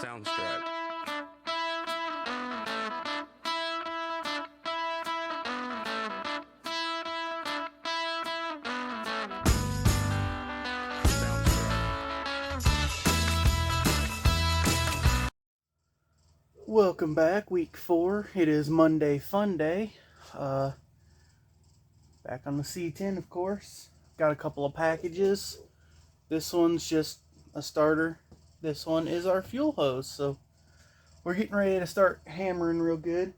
Soundstripe. Welcome back, week 4. It is Monday Fun Day. Back on the C10, of course. Got a couple of packages. This one's just a starter. This one is our fuel hose, so we're getting ready to start hammering real good.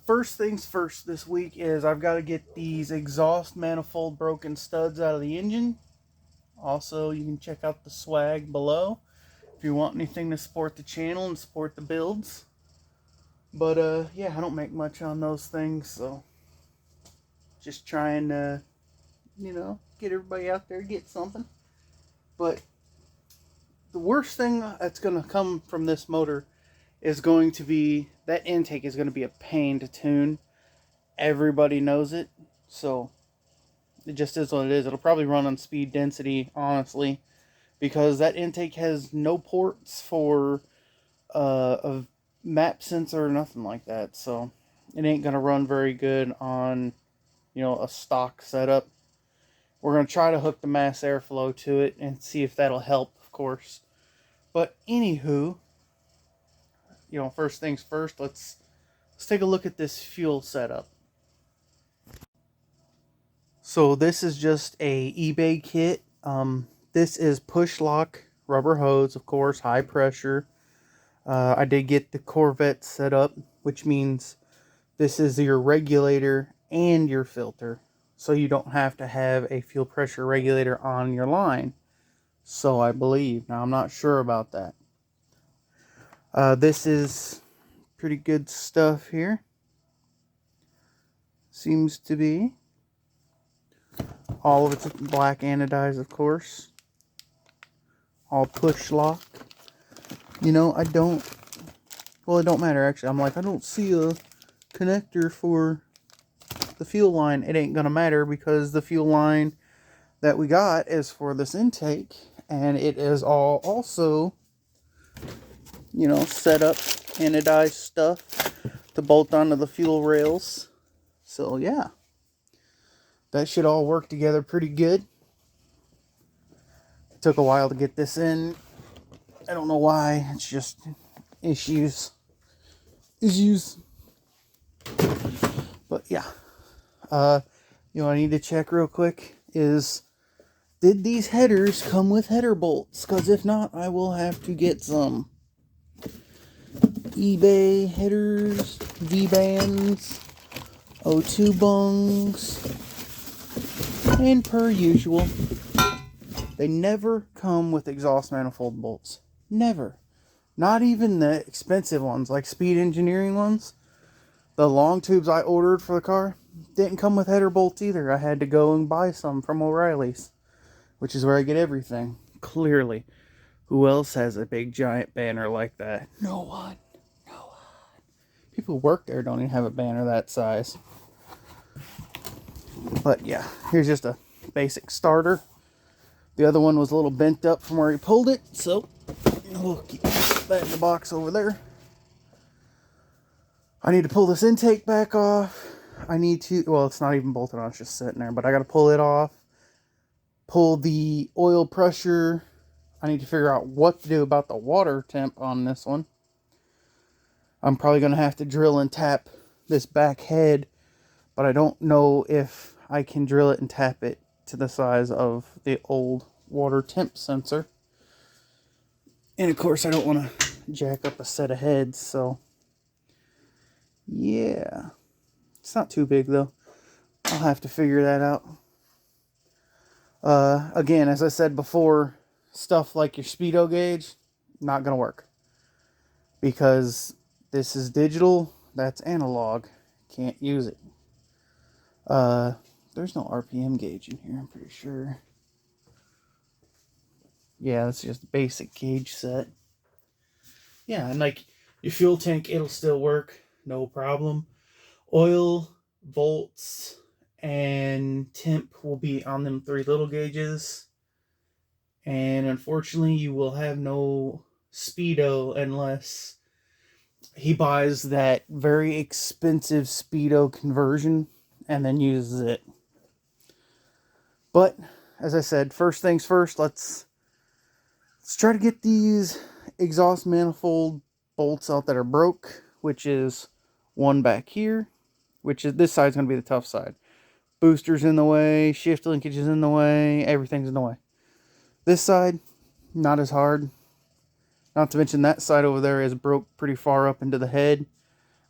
First things first this week is I've got to get these exhaust manifold broken studs out of the engine. Also, you can check out the swag below if you want anything to support the channel and support the builds. But yeah, I don't make much on those things, so just trying to, get everybody out there, get something. But the worst thing that's going to come from this motor is going to be, that intake is going to be a pain to tune. Everybody knows it, so it just is what it is. It'll probably run on speed density, honestly, because that intake has no ports for a map sensor or nothing like that, so it ain't gonna run very good on, a stock setup. We're gonna try to hook the mass airflow to it and see if that'll help, of course. But anywho, first things first, let's take a look at this fuel setup. So this is just a eBay kit. This is push lock rubber hose, of course, high pressure. I did get the Corvette set up, which means this is your regulator and your filter. So you don't have to have a fuel pressure regulator on your line. So I believe. Now I'm not sure about that. This is pretty good stuff here. Seems to be. All of it's black anodized, of course. All push lock. It don't matter actually. I'm like, I don't see a connector for the fuel line. It ain't gonna matter because the fuel line that we got is for this intake, and it is all also, set up anodized stuff to bolt onto the fuel rails. So yeah, that should all work together pretty good. It took a while to get this in. I don't know why. It's just issues. But yeah. I need to check real quick is, did these headers come with header bolts? Because if not, I will have to get some. eBay headers, V-bands, O2 bungs, and per usual, they never come with exhaust manifold bolts. Never. Not even the expensive ones, like Speed Engineering ones. The long tubes I ordered for the car didn't come with header bolts either. I had to go and buy some from O'Reilly's, which is where I get everything. Clearly. Who else has a big giant banner like that? No one. People who work there don't even have a banner that size. But yeah, here's just a basic starter. The other one was a little bent up from where he pulled it, so we'll keep that in the box over there. I need to pull this intake back off. It's not even bolted on, it's just sitting there, but I got to pull it off. Pull the oil pressure. I need to figure out what to do about the water temp on this one. I'm probably going to have to drill and tap this back head, but I don't know if I can drill it and tap it to the size of the old water temp sensor. And of course, I don't want to jack up a set of heads, so yeah. It's not too big though. I'll have to figure that out. Again, as I said before, stuff like your speedo gauge, not gonna work. Because this is digital, that's analog. Can't use it. There's no RPM gauge in here, I'm pretty sure. Yeah, it's just a basic gauge set. Yeah, and like your fuel tank, it'll still work, no problem. Oil, volts, and temp will be on them 3 little gauges. And unfortunately, you will have no Speedo unless he buys that very expensive Speedo conversion and then uses it. But as I said, first things first, let's try to get these exhaust manifold bolts out that are broke, which is one back here, which is this side's going to be the tough side. Booster's in the way, shift linkage is in the way, everything's in the way. This side, not as hard. Not to mention that side over there is broke pretty far up into the head.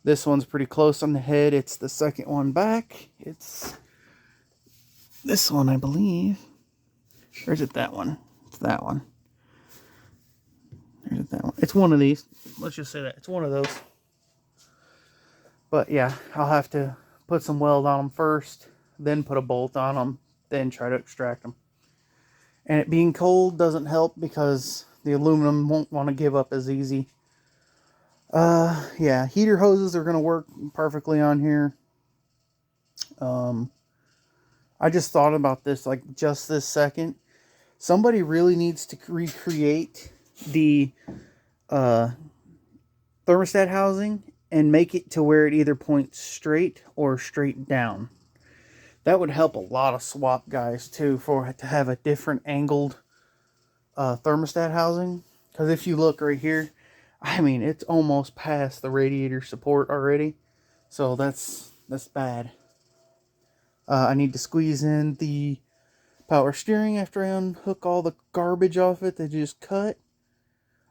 This one's pretty close on the head. It's the second one back. It's this one, I believe. Or is it that one? It's that one. Or is it that one? It's one of these. Let's just say that. It's one of those. But yeah, I'll have to put some weld on them first, then put a bolt on them, then try to extract them. And it being cold doesn't help because the aluminum won't want to give up as easy. Yeah, heater hoses are going to work perfectly on here. I just thought about this like just this second. Somebody really needs to recreate the thermostat housing and make it to where it either points straight or straight down. That would help a lot of swap guys too, to have a different angled thermostat housing. Because if you look right here, I mean, it's almost past the radiator support already. So that's bad. I need to squeeze in the power steering after I unhook all the garbage off it that just cut.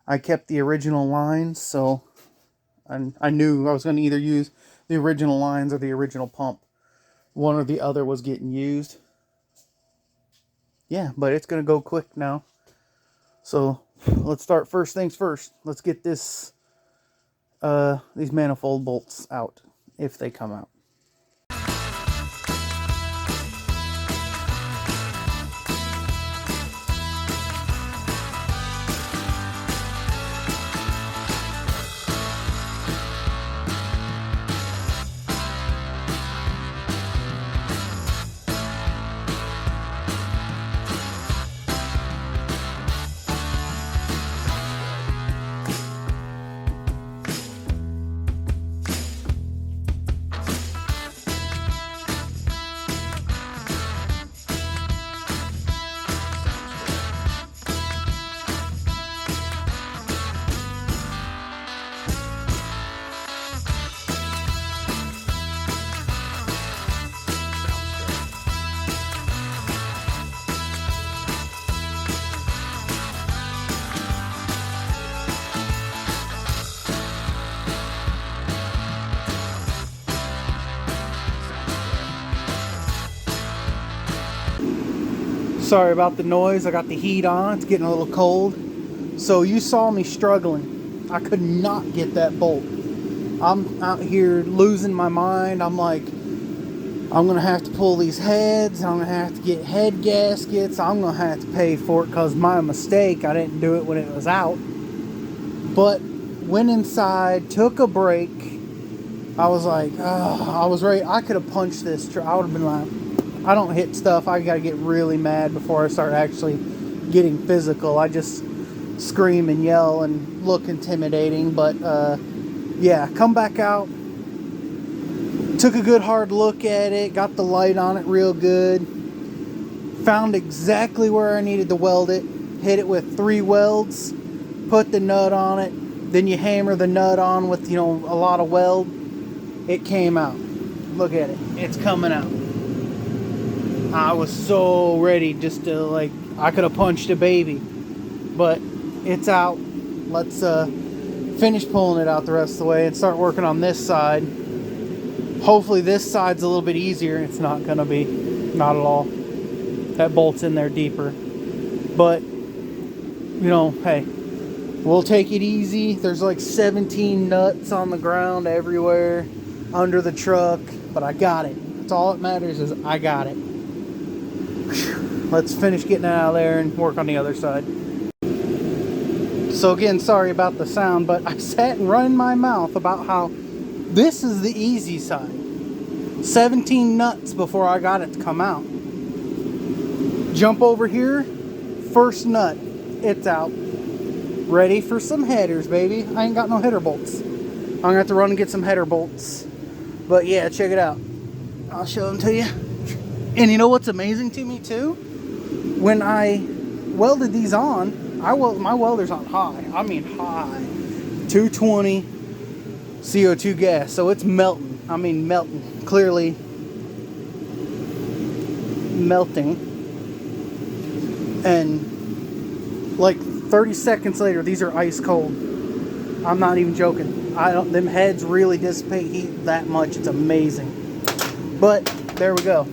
I kept the original lines, so I knew I was going to either use the original lines or the original pump. One or the other was getting used. Yeah, but it's going to go quick now. So let's start first things first. Let's get this these manifold bolts out, if they come out. Sorry about the noise. I got the heat on. It's getting a little cold. So you saw me struggling. I could not get that bolt. I'm out here losing my mind. I'm like, I'm going to have to pull these heads. I'm going to have to get head gaskets. I'm going to have to pay for it because my mistake. I didn't do it when it was out. But went inside, took a break. I was like, oh, I was ready. I could have punched this. I would have been like, I don't hit stuff. I gotta get really mad before I start actually getting physical. I just scream and yell and look intimidating. But yeah, come back out. Took a good hard look at it. Got the light on it real good. Found exactly where I needed to weld it. Hit it with 3 welds. Put the nut on it. Then you hammer the nut on with, a lot of weld. It came out. Look at it. It's coming out. I was so ready just to, I could have punched a baby. But it's out. Let's finish pulling it out the rest of the way and start working on this side. Hopefully this side's a little bit easier. It's not going to be. Not at all. That bolt's in there deeper. But, hey, we'll take it easy. There's 17 nuts on the ground everywhere under the truck. But I got it. That's all that matters is I got it. Let's finish getting it out of there and work on the other side. So again, sorry about the sound, but I sat and run my mouth about how this is the easy side. 17 nuts before I got it to come out. Jump over here, first nut, it's out. ready for some headers, baby. I ain't got no header bolts. I'm gonna have to run and get some header bolts. But yeah, check it out. I'll show them to you. And you know what's amazing to me too? When I welded these on, my welder's on high. I mean high. 220 CO2 gas. So it's melting. I mean melting. Clearly melting. And like 30 seconds later, these are ice cold. I'm not even joking. Them heads really dissipate heat that much. It's amazing. But there we go.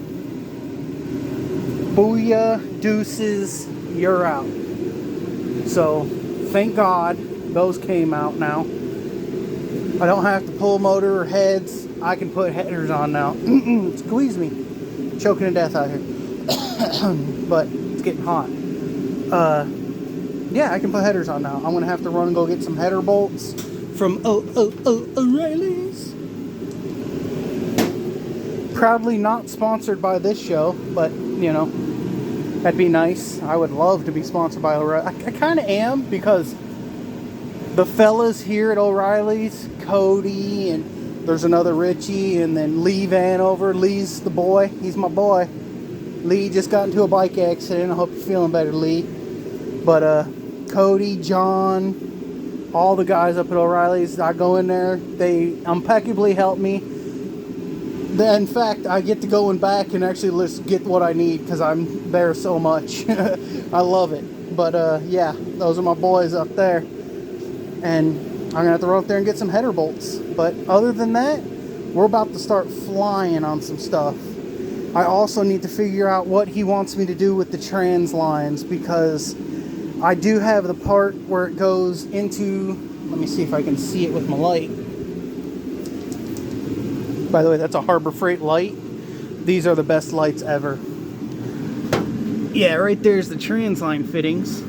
Booyah, deuces, you're out. So thank God those came out now. I don't have to pull motor or heads. I can put headers on now. Squeeze me. Choking to death out here. But it's getting hot. Yeah, I can put headers on now. I'm going to have to run and go get some header bolts from O'Reilly's. Proudly not sponsored by this show, but, you know, that'd be nice. I would love to be sponsored by O'Reilly. I kind of am, because the fellas here at O'Reilly's, Cody, and there's another Richie, and then Lee Vanover. Lee's the boy. He's my boy. Lee just got into a bike accident. I hope you're feeling better, Lee. But Cody, John, all the guys up at O'Reilly's, I go in there. They impeccably help me. In fact, I get to go in back and actually get what I need, because I'm there so much. I love it. But yeah, those are my boys up there. And I'm going to have to run up there and get some header bolts. But other than that, we're about to start flying on some stuff. I also need to figure out what he wants me to do with the trans lines, because I do have the part where it goes into... Let me see if I can see it with my light. By the way, that's a Harbor Freight light. These are the best lights ever. Yeah, right there's the trans line fittings.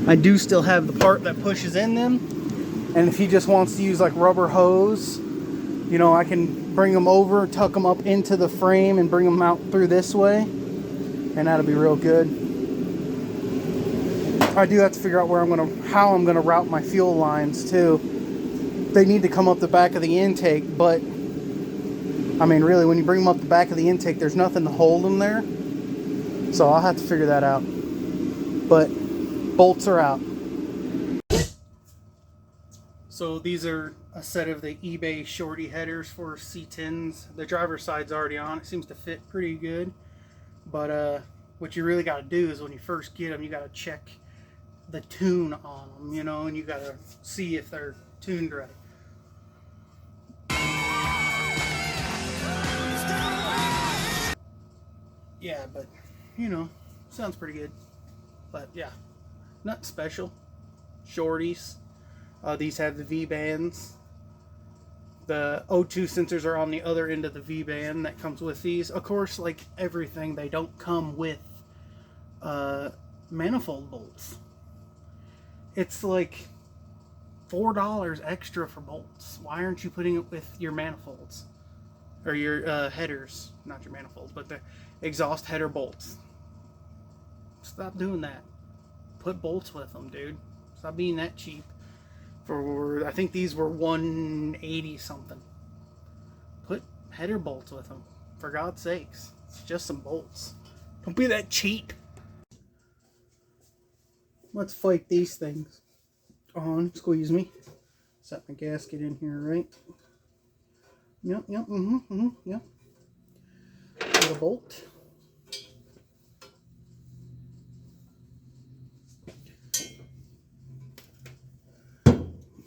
I do still have the part that pushes in them. And if he just wants to use like rubber hose, you know, I can bring them over, tuck them up into the frame and bring them out through this way. And that'll be real good. I do have to figure out how I'm gonna route my fuel lines too. They need to come up the back of the intake, but I mean, really, when you bring them up the back of the intake, there's nothing to hold them there. So I'll have to figure that out. But bolts are out. So these are a set of the eBay shorty headers for C10s. The driver's side's already on. It seems to fit pretty good. But what you really got to do is when you first get them, you got to check the tune on them, you know, and you got to see if they're tuned right. Yeah, but, you know, sounds pretty good. But, yeah, nothing special. Shorties. These have the V-bands. The O2 sensors are on the other end of the V-band that comes with these. Of course, like everything, they don't come with manifold bolts. It's like $4 extra for bolts. Why aren't you putting it with your manifolds? Or your headers, not your manifolds, but the exhaust header bolts. Stop doing that. Put bolts with them, dude. Stop being that cheap. I think these were $180 something. Put header bolts with them, for God's sakes. It's just some bolts. Don't be that cheap. Let's fight these things. On, squeeze me. Set my gasket in here, right? Yep, yep. Put a bolt.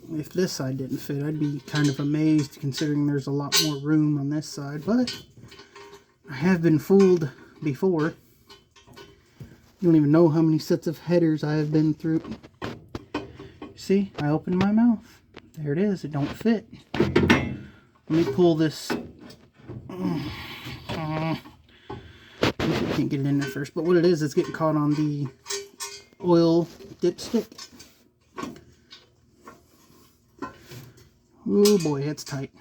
If this side didn't fit, I'd be kind of amazed, considering there's a lot more room on this side, but I have been fooled before. You don't even know how many sets of headers I have been through. See, I opened my mouth. There it is, it don't fit. Let me pull this. I can't get it in there first, but what it is, it's getting caught on the oil dipstick. Oh boy, it's tight.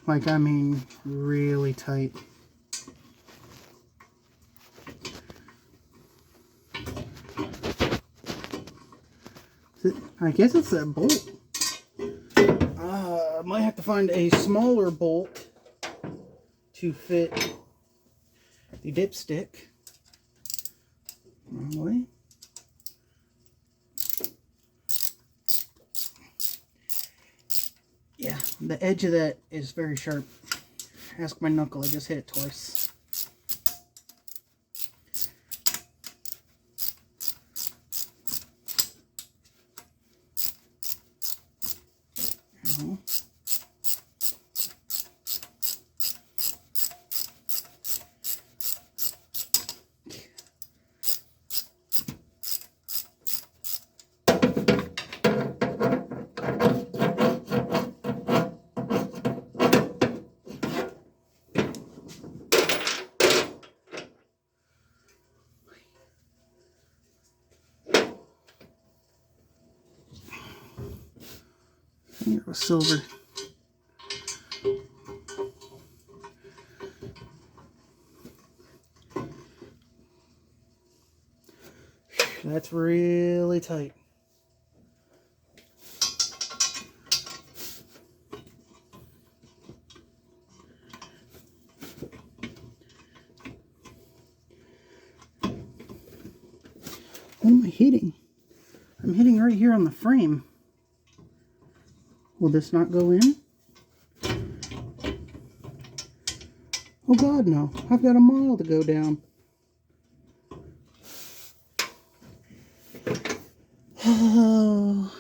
Like, I mean, really tight. I guess it's that bolt. I might have to find a smaller bolt to fit the dipstick. Wrong way. Yeah, the edge of that is very sharp. Ask my knuckle, I just hit it twice. Here was silver. That's really tight. What am I hitting? I'm hitting right here on the frame. Will this not go in? Oh God, no. I've got a mile to go down. Oh,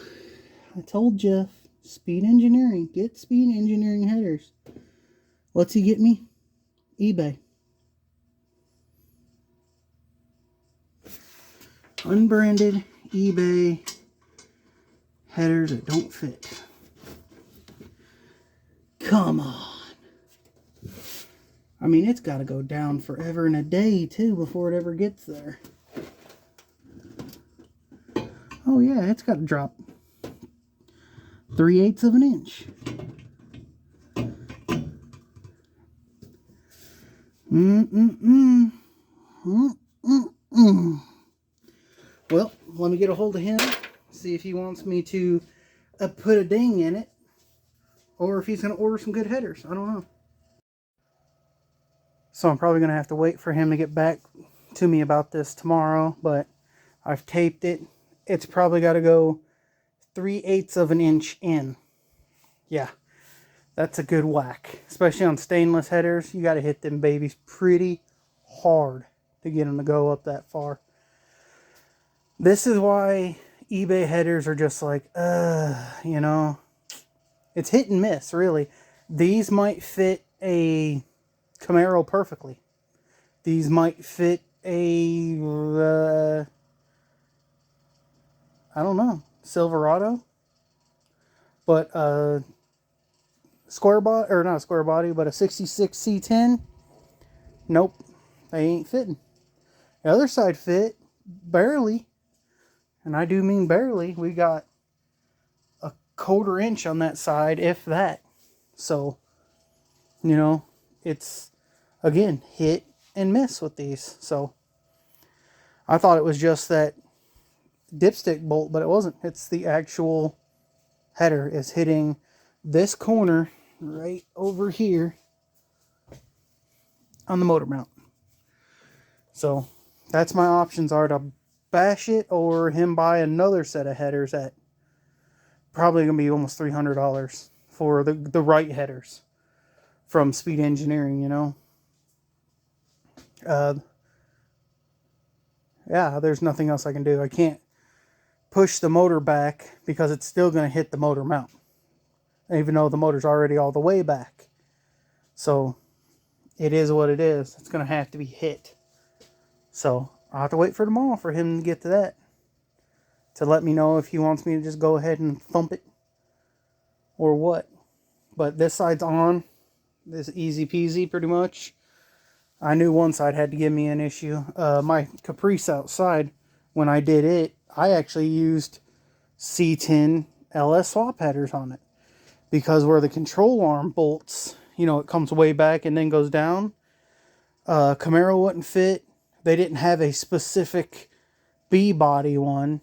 I told Jeff, speed engineering. Get speed engineering headers. What's he get me? eBay. Unbranded eBay headers that don't fit. Come on. I mean, it's got to go down forever and a day, too, before it ever gets there. Oh, yeah, it's got to drop 3/8 of an inch. Well, let me get a hold of him, see if he wants me to put a ding in it, or if he's going to order some good headers. I don't know. So I'm probably going to have to wait for him to get back to me about this tomorrow, but I've taped it. It's probably got to go 3/8 of an inch in. Yeah, that's a good whack. Especially on stainless headers, you got to hit them babies pretty hard to get them to go up that far. This is why eBay headers are just like, you know, it's hit and miss, really. These might fit a Camaro perfectly. These might fit a, I don't know, Silverado. But square body, or not a square body, but a 66 C10, nope, they ain't fitting. The other side fit, barely. And I do mean barely. We got a 1/4 inch on that side, if that. So, you know, it's, again, hit and miss with these. So, I thought it was just that dipstick bolt, but it wasn't. It's the actual header is hitting this corner right over here on the motor mount. So, that's my options are to bash it or him buy another set of headers at probably going to be almost $300 for the right headers from Speed Engineering, you know. Yeah, there's nothing else I can do. I can't push the motor back because it's still going to hit the motor mount, even though the motor's already all the way back. So it is what it is. It's going to have to be hit. So I'll have to wait for tomorrow for him to get to that, to let me know if he wants me to just go ahead and thump it or what. But this side's on. This easy peasy pretty much. I knew one side had to give me an issue. My Caprice outside, when I did it, I actually used C10 Ls Swap headers on it. Because where the control arm bolts, you know, it comes way back and then goes down. Camaro wouldn't fit. They didn't have a specific B body one.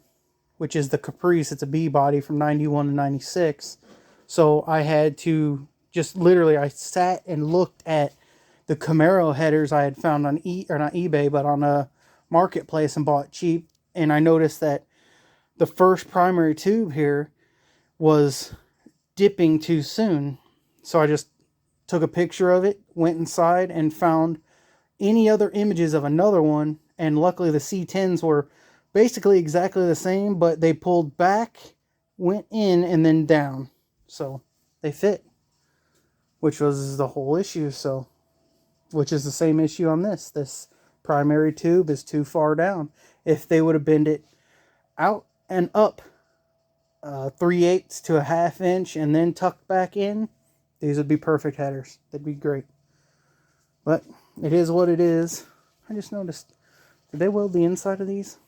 which is the Caprice. It's a B body from 91 to 96. So I had to just literally, I sat and looked at the Camaro headers I had found on not eBay, but on a marketplace and bought cheap. And I noticed that the first primary tube here was dipping too soon. So I just took a picture of it, went inside and found any other images of another one. And luckily the C10s were basically exactly the same, but they pulled back, went in, and then down. So they fit, which was the whole issue. So, which is the same issue on this. This primary tube is too far down. If they would have bent it out and up 3/8 to a 1/2 inch and then tucked back in, these would be perfect headers. They'd be great. But it is what it is. I just noticed, did they weld the inside of these?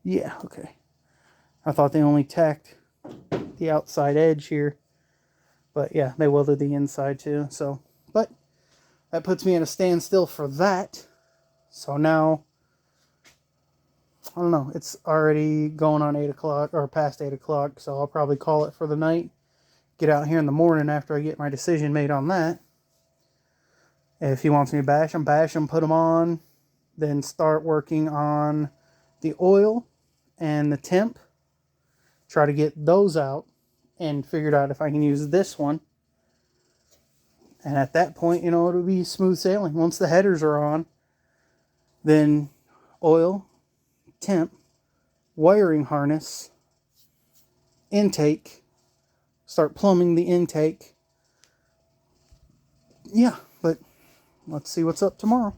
Yeah, okay. I thought they only tacked the outside edge here. But yeah, they welded the inside too. So, but that puts me at a standstill for that. So now, I don't know, it's already going on 8 o'clock or past 8 o'clock. So I'll probably call it for the night. Get out here in the morning after I get my decision made on that. If he wants me to bash them, put them on. Then start working on the oil and the temp. Try to get those out and figured out if I can use this one. And at that point, you know, it'll be smooth sailing. Once the headers are on, then oil, temp, wiring harness, intake, start plumbing the intake. Yeah, but let's see what's up tomorrow.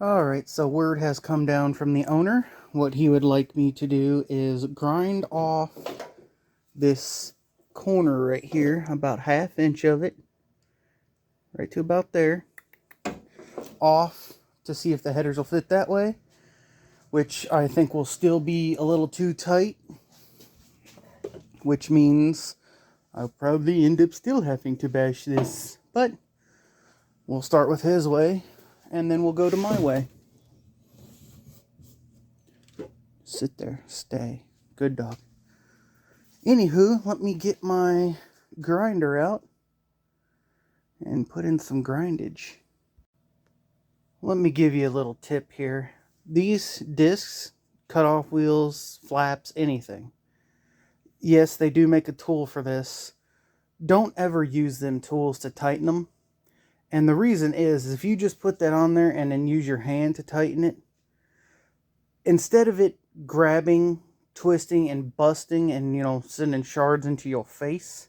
Alright, so word has come down from the owner. What he would like me to do is grind off this corner right here, about 1/2 inch of it, right to about there, off to see if the headers will fit that way, which I think will still be a little too tight, which means I'll probably end up still having to bash this, but we'll start with his way and then we'll go to my way. Sit there, stay, good dog. Anywho, let me get my grinder out and put in some grindage. Let me give you a little tip here. These discs, cutoff wheels, flaps, anything. Yes, they do make a tool for this. Don't ever use them tools to tighten them. And the reason is if you just put that on there and then use your hand to tighten it, instead of it grabbing, twisting, and busting and, you know, sending shards into your face,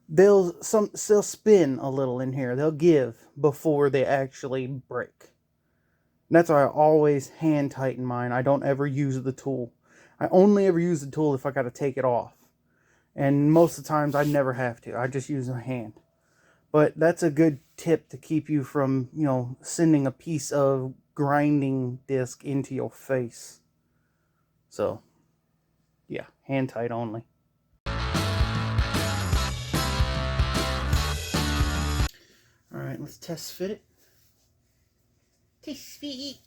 they'll spin a little in here. They'll give before they actually break. And that's why I always hand tighten mine. I don't ever use the tool. I only ever use the tool if I got to take it off. And most of the times I never have to. I just use my hand. But that's a good tip to keep you from, you know, sending a piece of grinding disc into your face. So, yeah, hand tight only. Alright, let's test fit it. Test fit it.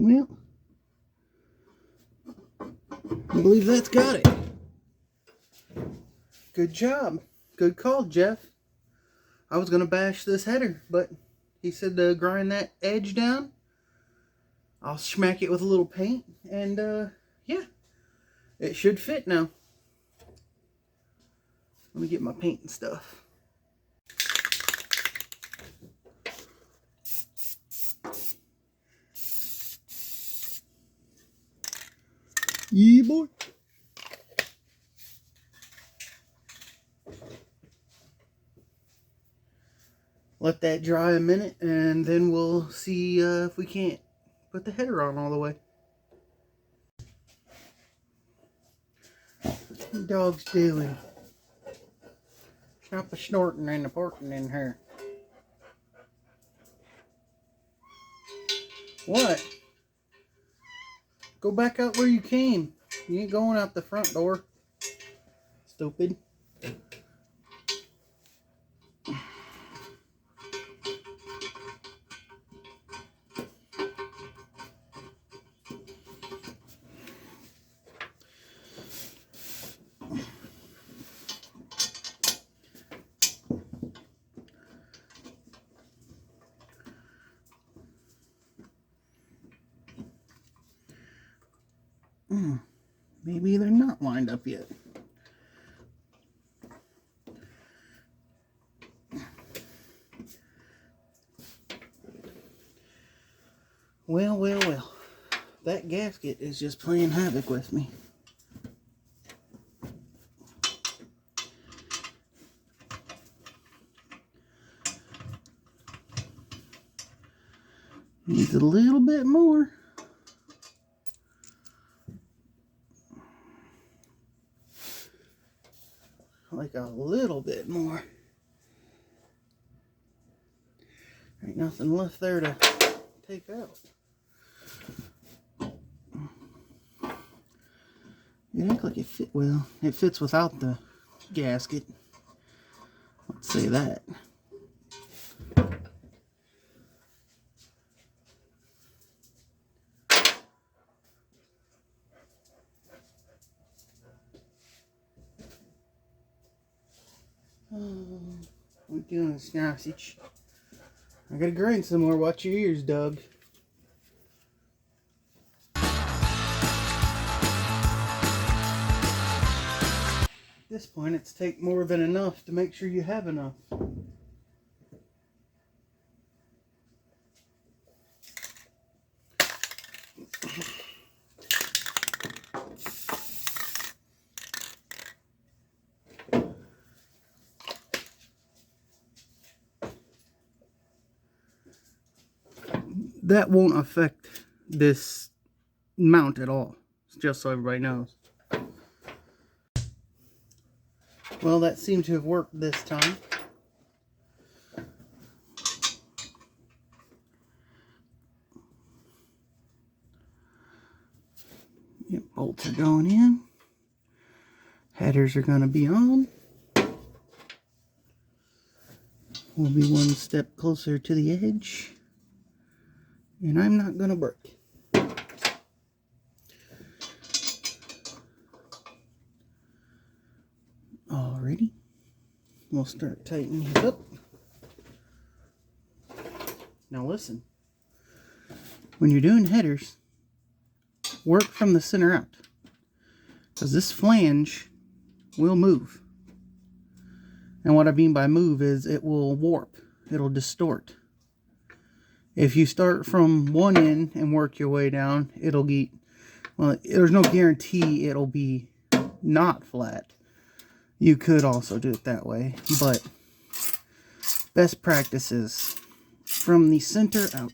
Well, I believe that's got it. Good job. Good call, Jeff. I was going to bash this header, but he said to grind that edge down. I'll smack it with a little paint, and yeah, it should fit now. Let me get my paint and stuff. Yeah, boy. Let that dry a minute, and then we'll see if we can't put the header on all the way. What the dog's doing? Stop a snorting and a barking in here. What? Go back out where you came. You ain't going out the front door. Stupid. Maybe they're not lined up yet. Well, well, well. That gasket is just playing havoc with me. Needs a little bit more. Like a little bit more. Ain't nothing left there to take out. It looked like it fit well. It fits without the gasket. Let's say that. We're doing a sausage. I gotta grind some more. Watch your ears, Doug. At this point, it's take more than enough to make sure you have enough. That won't affect this mount at all, just so everybody knows. Well, that seemed to have worked this time. Yep, bolts are going in. Headers are going to be on. We'll be one step closer to the edge. And I'm not going to break. Alrighty. We'll start tightening it up. Now listen. When you're doing headers, work from the center out. Because this flange will move. And what I mean by move is it will warp. It'll distort. If you start from one end and work your way down, it'll get, well, there's no guarantee it'll be not flat. You could also do it that way, but best practices from the center out.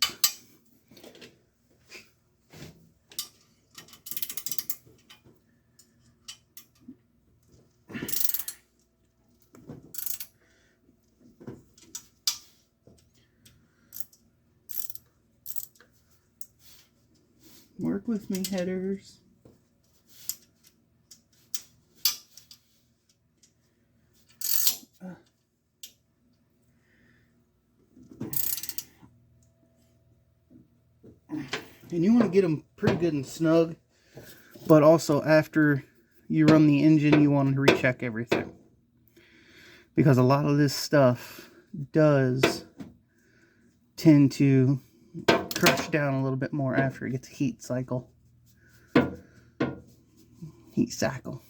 Work with me, headers. And you want to get them pretty good and snug, but also after you run the engine, you want to recheck everything. Because a lot of this stuff does tend to crush down a little bit more after it gets a heat cycle. Heat cycle.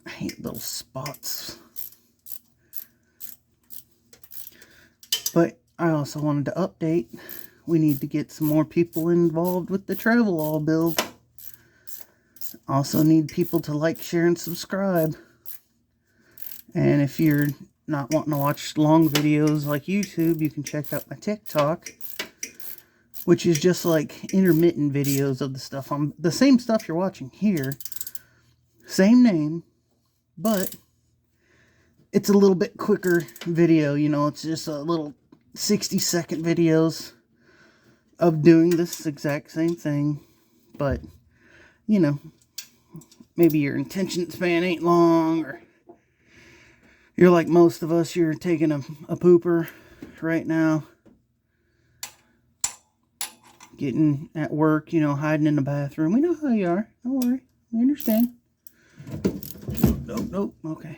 I hate little spots. But I also wanted to update. We need to get some more people involved with the travel all build. Also need people to like, share, and subscribe. And if you're not wanting to watch long videos like YouTube, you can check out my TikTok, which is just like intermittent videos of the stuff the same stuff you're watching here. Same name, but it's a little bit quicker video, you know, it's just a little 60-second videos of doing this exact same thing. But, you know, maybe your attention span ain't long, or you're like most of us, you're taking a pooper right now, getting at work, you know, hiding in the bathroom. We know how you are. Don't worry. We understand. Nope. Okay.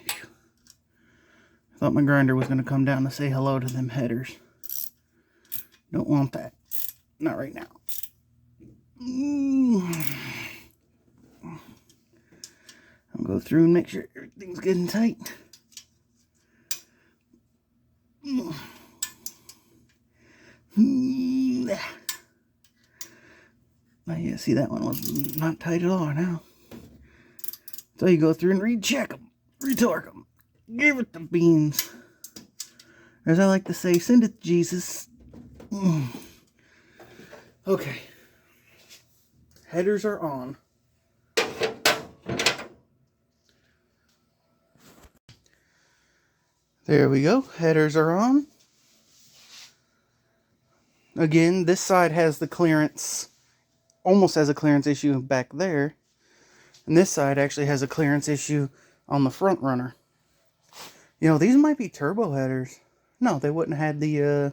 I thought my grinder was going to come down to say hello to them headers. Don't want that. Not right now. I'll go through and make sure everything's good and tight. Oh yeah, see, that one was not tight at all now. So you go through and recheck them, retorque them, give it the beans. As I like to say, send it to Jesus. Okay. Headers are on. There we go. Headers are on. Again, this side has the clearance, almost has a clearance issue back there. And this side actually has a clearance issue on the front runner. You know, these might be turbo headers. No, they wouldn't have had the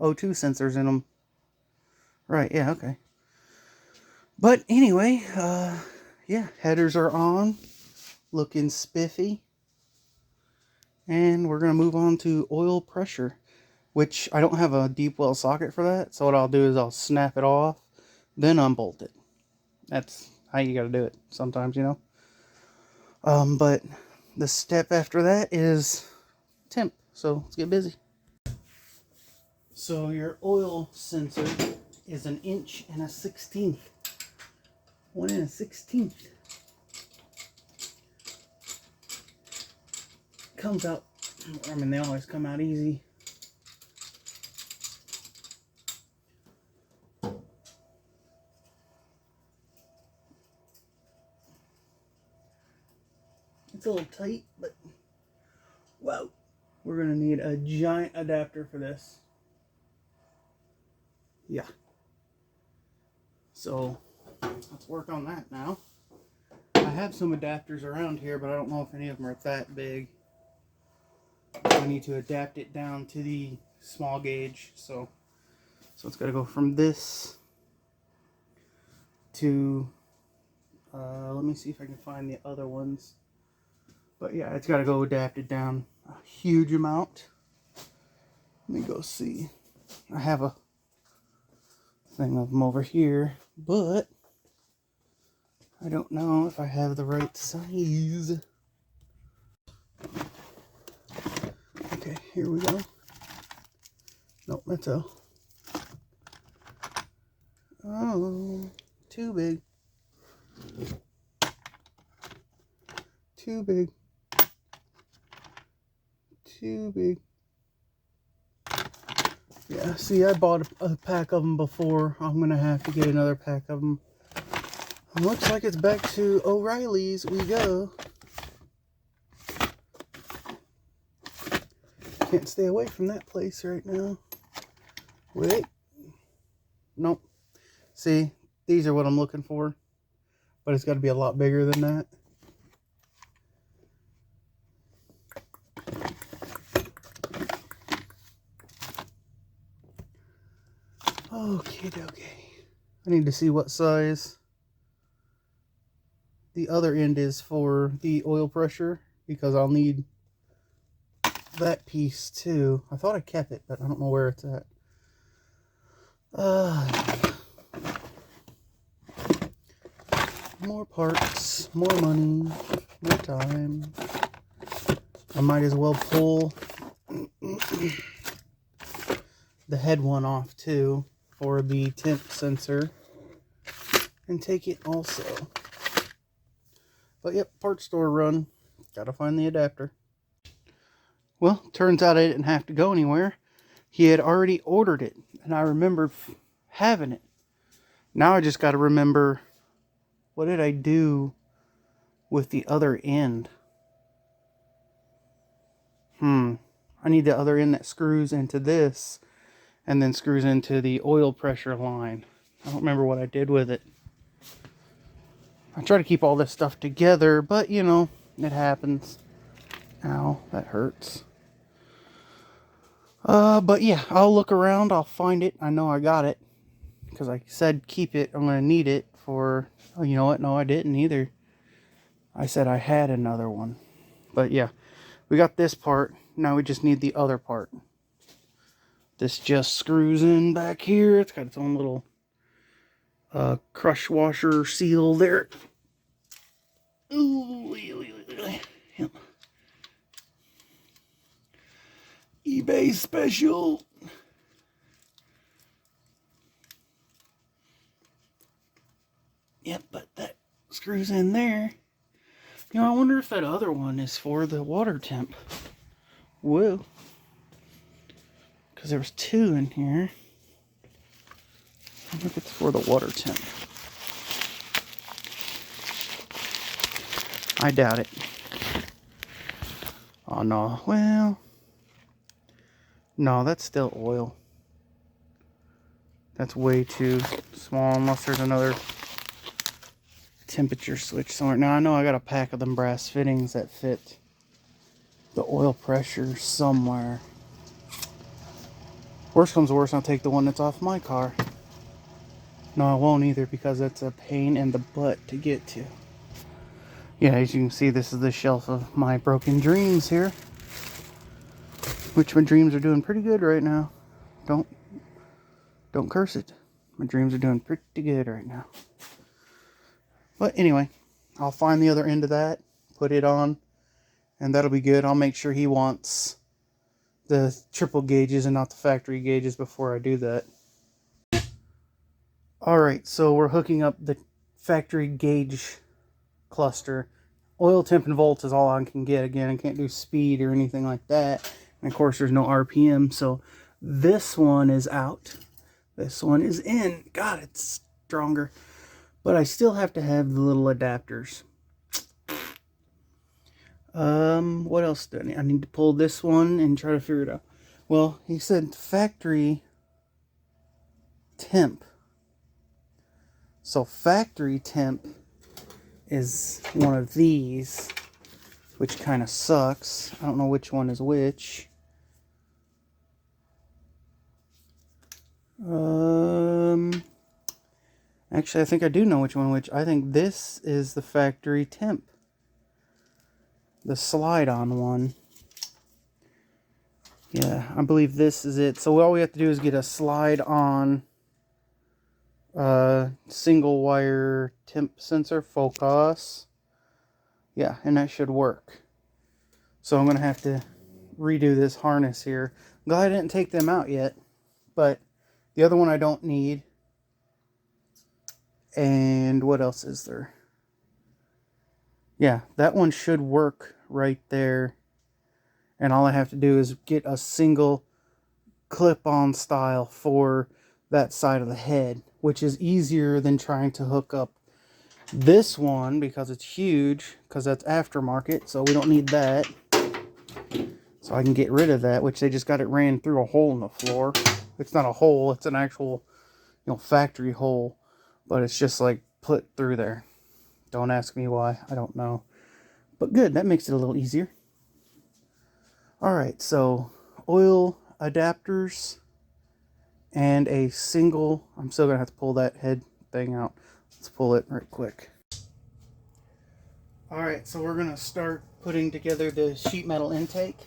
O2 sensors in them. Right, yeah, okay. But anyway, yeah, headers are on. Looking spiffy. And we're going to move on to oil pressure, which I don't have a deep well socket for that. So what I'll do is I'll snap it off, then unbolt it. That's how you got to do it sometimes, you know. But the step after that is temp. So let's get busy. So your oil sensor is 1 1/16. 1 1/16. Comes out, I mean, they always come out easy. It's a little tight, but wow, we're gonna need a giant adapter for this. Yeah. So let's work on that now. I have some adapters around here, but I don't know if any of them are that big. I need to adapt it down to the small gauge, so it's got to go from this to let me see if I can find the other ones. But yeah, it's got to go adapted down a huge amount. Let me go see. I have a thing of them over here, but I don't know if I have the right size. Okay, here we go. Nope, that's a... Oh, too big. Too big. Too big. Yeah, see, I bought a pack of them before. I'm going to have to get another pack of them. Looks like it's back to O'Reilly's we go. Can't stay away from that place right now. Wait. Nope. See, these are what I'm looking for. But it's got to be a lot bigger than that. Okie dokie. I need to see what size the other end is for the oil pressure, because I'll need that piece too. I thought I kept it, but I don't know where it's at. More parts, more money, more time. I might as well pull the head one off too for the temp sensor and take it also. But yep, parts store run. Gotta find the adapter. Well, turns out I didn't have to go anywhere. He had already ordered it, and I remembered having it. Now I just got to remember, what did I do with the other end? I need the other end that screws into this and then screws into the oil pressure line. I don't remember what I did with it. I try to keep all this stuff together, but you know, it happens. Ow, that hurts. But yeah, I'll look around, I'll find it. I know I got it, because I said keep it, I'm going to need it for, oh, you know what, no I didn't either. I said I had another one. But yeah, we got this part, now we just need the other part. This just screws in back here, it's got its own little crush washer seal there. Ooh, yep. eBay special. Yep, but that screws in there. You know, I wonder if that other one is for the water temp. Whoa. Because there was two in here. I wonder if it's for the water temp. I doubt it. Oh no, well. No, that's still oil. That's way too small unless there's another temperature switch somewhere. Now I know I got a pack of them brass fittings that fit the oil pressure somewhere. Worst comes to worst, I'll take the one that's off my car. No, I won't either because that's a pain in the butt to get to. Yeah, as you can see, this is the shelf of my broken dreams here. Which my dreams are doing pretty good right now. Don't curse it. My dreams are doing pretty good right now. But anyway, I'll find the other end of that, put it on, and that'll be good. I'll make sure he wants the triple gauges and not the factory gauges before I do that. Alright, so we're hooking up the factory gauge cluster. Oil temp and volts is all I can get. Again, I can't do speed or anything like that. And of course, there's no RPM, so this one is out. This one is in. God, it's stronger. But I still have to have the little adapters. What else do I need? I need to pull this one and try to figure it out. Well, he said factory temp. So factory temp is one of these, which kind of sucks. I don't know which one is which. Actually, I think I do know which one which. I think this is the factory temp. The slide-on one. Yeah, I believe this is it. So all we have to do is get a slide-on single wire temp sensor focus. Yeah, and that should work. So I'm going to have to redo this harness here. I'm glad I didn't take them out yet. But the other one I don't need. And what else is there? Yeah, that one should work right there. And all I have to do is get a single clip-on style for that side of the head, which is easier than trying to hook up this one because it's huge, because that's aftermarket, so we don't need that. So I can get rid of that, which they just got it ran through a hole in the floor. It's not a hole, it's an actual, you know, factory hole, but it's just like put through there. Don't ask me why, I don't know. But good, that makes it a little easier. Alright, so oil adapters and a single, I'm still going to have to pull that head thing out. Let's pull it right quick. Alright, so we're going to start putting together the sheet metal intake.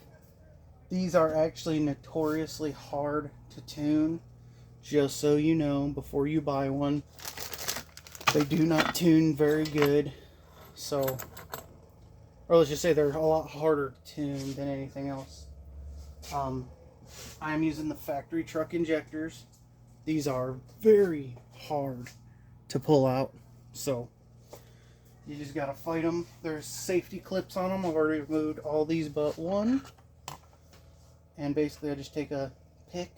These are actually notoriously hard to tune, just so you know before you buy one. They do not tune very good, so, or let's just say they're a lot harder to tune than anything else. I'm using the factory truck injectors. These are very hard to pull out, so you just gotta fight them. There's safety clips on them. I've already removed all these but one. And basically I just take a pick,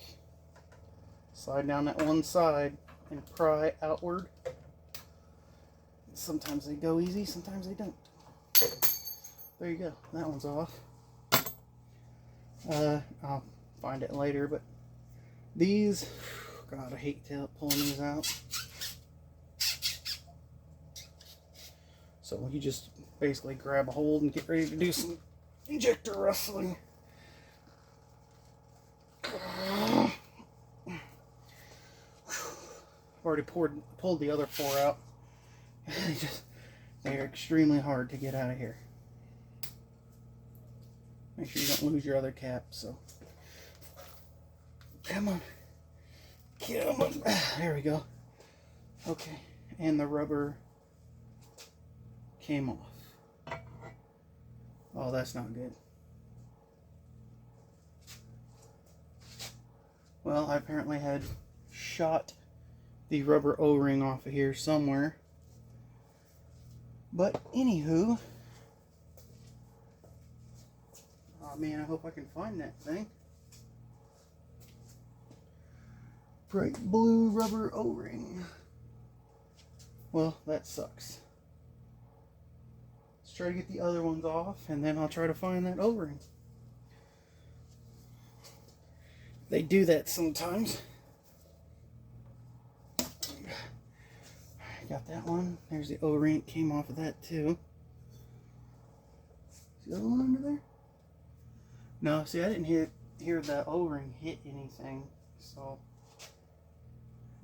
slide down that one side, and pry outward. Sometimes they go easy, sometimes they don't. There you go, that one's off. I'll find it later, but these, God, I hate pulling these out. So you just basically grab a hold and get ready to do some injector wrestling. I've already pulled the other 4 out. They're extremely hard to get out of here. Make sure you don't lose your other cap. So, come on, there we go. Okay, and the rubber came off. Oh, that's not good. Well, I apparently had shot the rubber O-ring off of here somewhere. But anywho, oh man, I hope I can find that thing. Bright blue rubber O-ring. Well, that sucks. Let's try to get the other ones off, and then I'll try to find that O-ring. They do that sometimes. Got that one. There's the O-ring. Came off of that too. Is the other one under there? No, see, I didn't hear the O-ring hit anything, so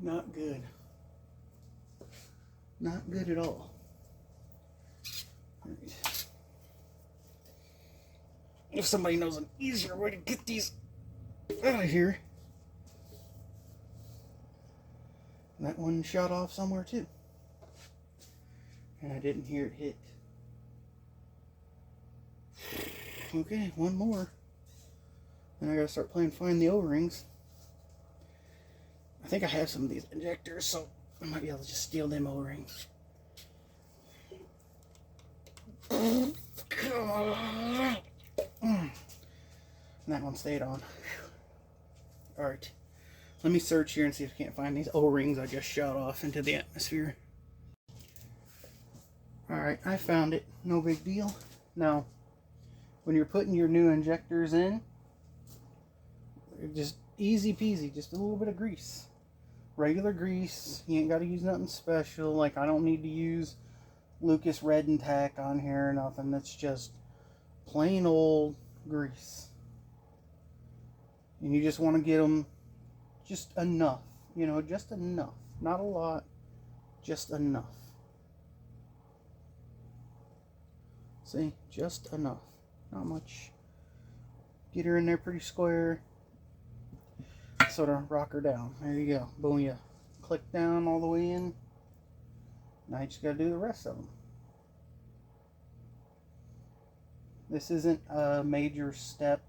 not good. Not good at all. Right. If somebody knows an easier way to get these out of here. That one shot off somewhere too. And I didn't hear it hit. Okay, one more. Then I gotta start playing find the O-rings. I think I have some of these injectors, so I might be able to just steal them O-rings. And that one stayed on. Alright. Let me search here and see if I can't find these O-rings I just shot off into the atmosphere. Alright, I found it. No big deal. Now, when you're putting your new injectors in, just easy peasy, just a little bit of grease. Regular grease. You ain't got to use nothing special. Like, I don't need to use Lucas Red and Tack on here or nothing. That's just plain old grease. And you just want to get them just enough. You know, just enough. Not a lot. Just enough. See? Just enough. Not much. Get her in there pretty square. Sort of rock her down. There you go. Boom, you click down all the way in. Now you just got to do the rest of them. This isn't a major step,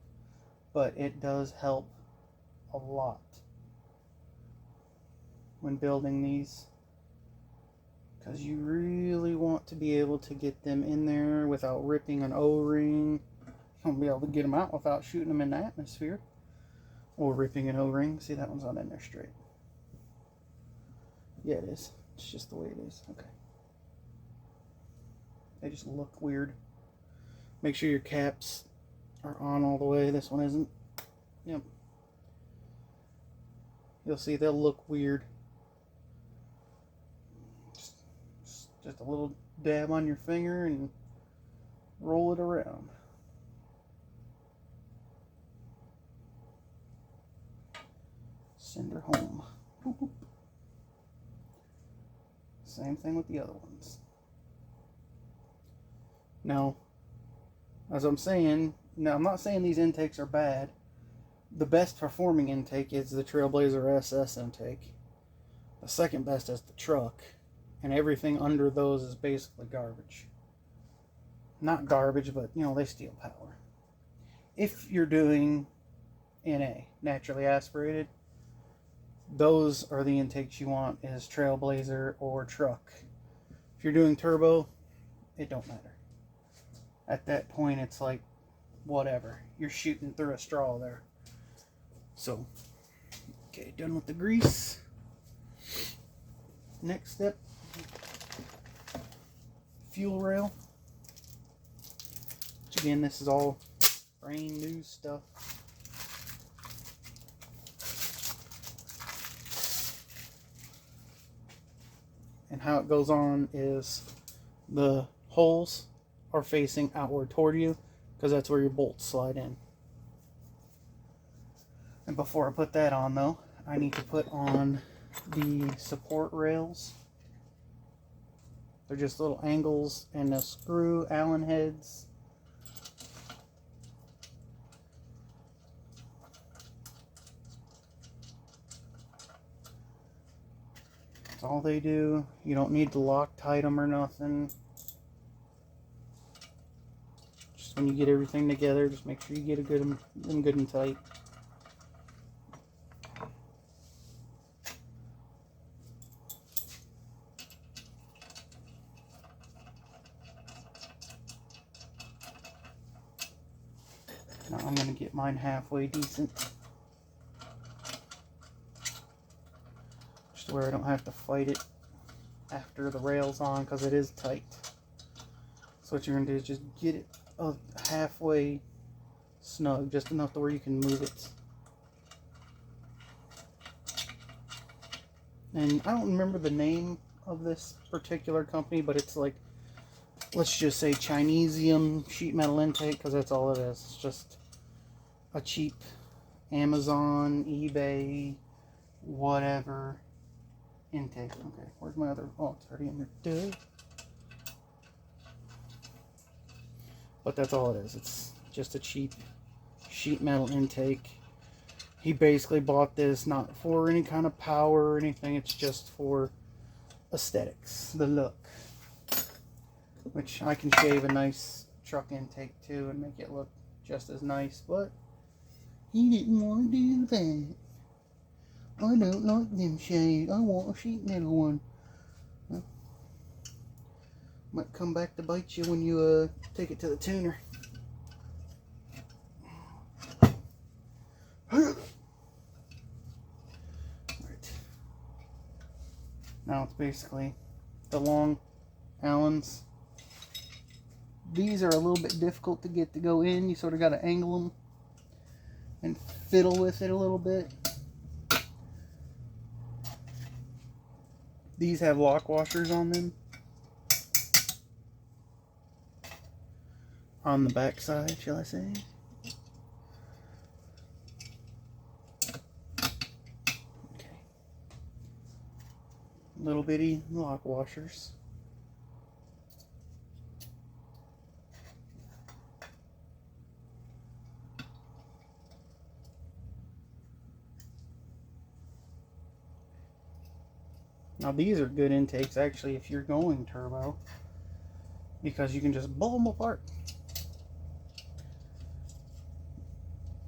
but it does help a lot when building these, because you really want to be able to get them in there without ripping an O-ring. You won't be able to get them out without shooting them in the atmosphere or ripping an O-ring. See, that one's not in there straight. Yeah, it is. It's just the way it is. Okay. They just look weird. Make sure your caps are on all the way. This one isn't. Yep. You'll see they'll look weird. Just a little dab on your finger and roll it around. Send her home. Boop, boop. Same thing with the other ones. Now, as I'm saying, now I'm not saying these intakes are bad. The best performing intake is the Trailblazer SS intake. The second best is the truck. And everything under those is basically garbage. Not garbage, but, you know, they steal power. If you're doing NA, naturally aspirated, those are the intakes you want, is Trailblazer or truck. If you're doing turbo, it don't matter. At that point, it's like, whatever. You're shooting through a straw there. So, okay, done with the grease. Next step, fuel rail. Which again, this is all brand new stuff. And how it goes on is the holes are facing outward toward you because that's where your bolts slide in. And before I put that on though, I need to put on the support rails. They're just little angles and a screw Allen heads. That's all they do. You don't need to Loctite them or nothing. Just when you get everything together, just make sure you get them good and tight. Now I'm going to get mine halfway decent. Just where I don't have to fight it after the rail's on because it is tight. So what you're going to do is just get it halfway snug, just enough to where you can move it. And I don't remember the name of this particular company, but it's like, let's just say Chinesium sheet metal intake, because that's all it is. It's just a cheap Amazon, eBay, whatever intake. Okay, where's my other? Oh, it's already in there. Duh. But that's all it is. It's just a cheap sheet metal intake. He basically bought this not for any kind of power or anything. It's just for aesthetics, the look. Which I can shave a nice truck intake too and make it look just as nice, but he didn't want to do that. I don't like them shaved. I want a sheet metal one. Well, might come back to bite you when you take it to the tuner. Alright. Now it's basically the long Allens. These are a little bit difficult to get to go in. You sort of got to angle them and fiddle with it a little bit. These have lock washers on them. On the back side, shall I say. Okay. Little bitty lock washers. Now these are good intakes actually if you're going turbo, because you can just blow them apart.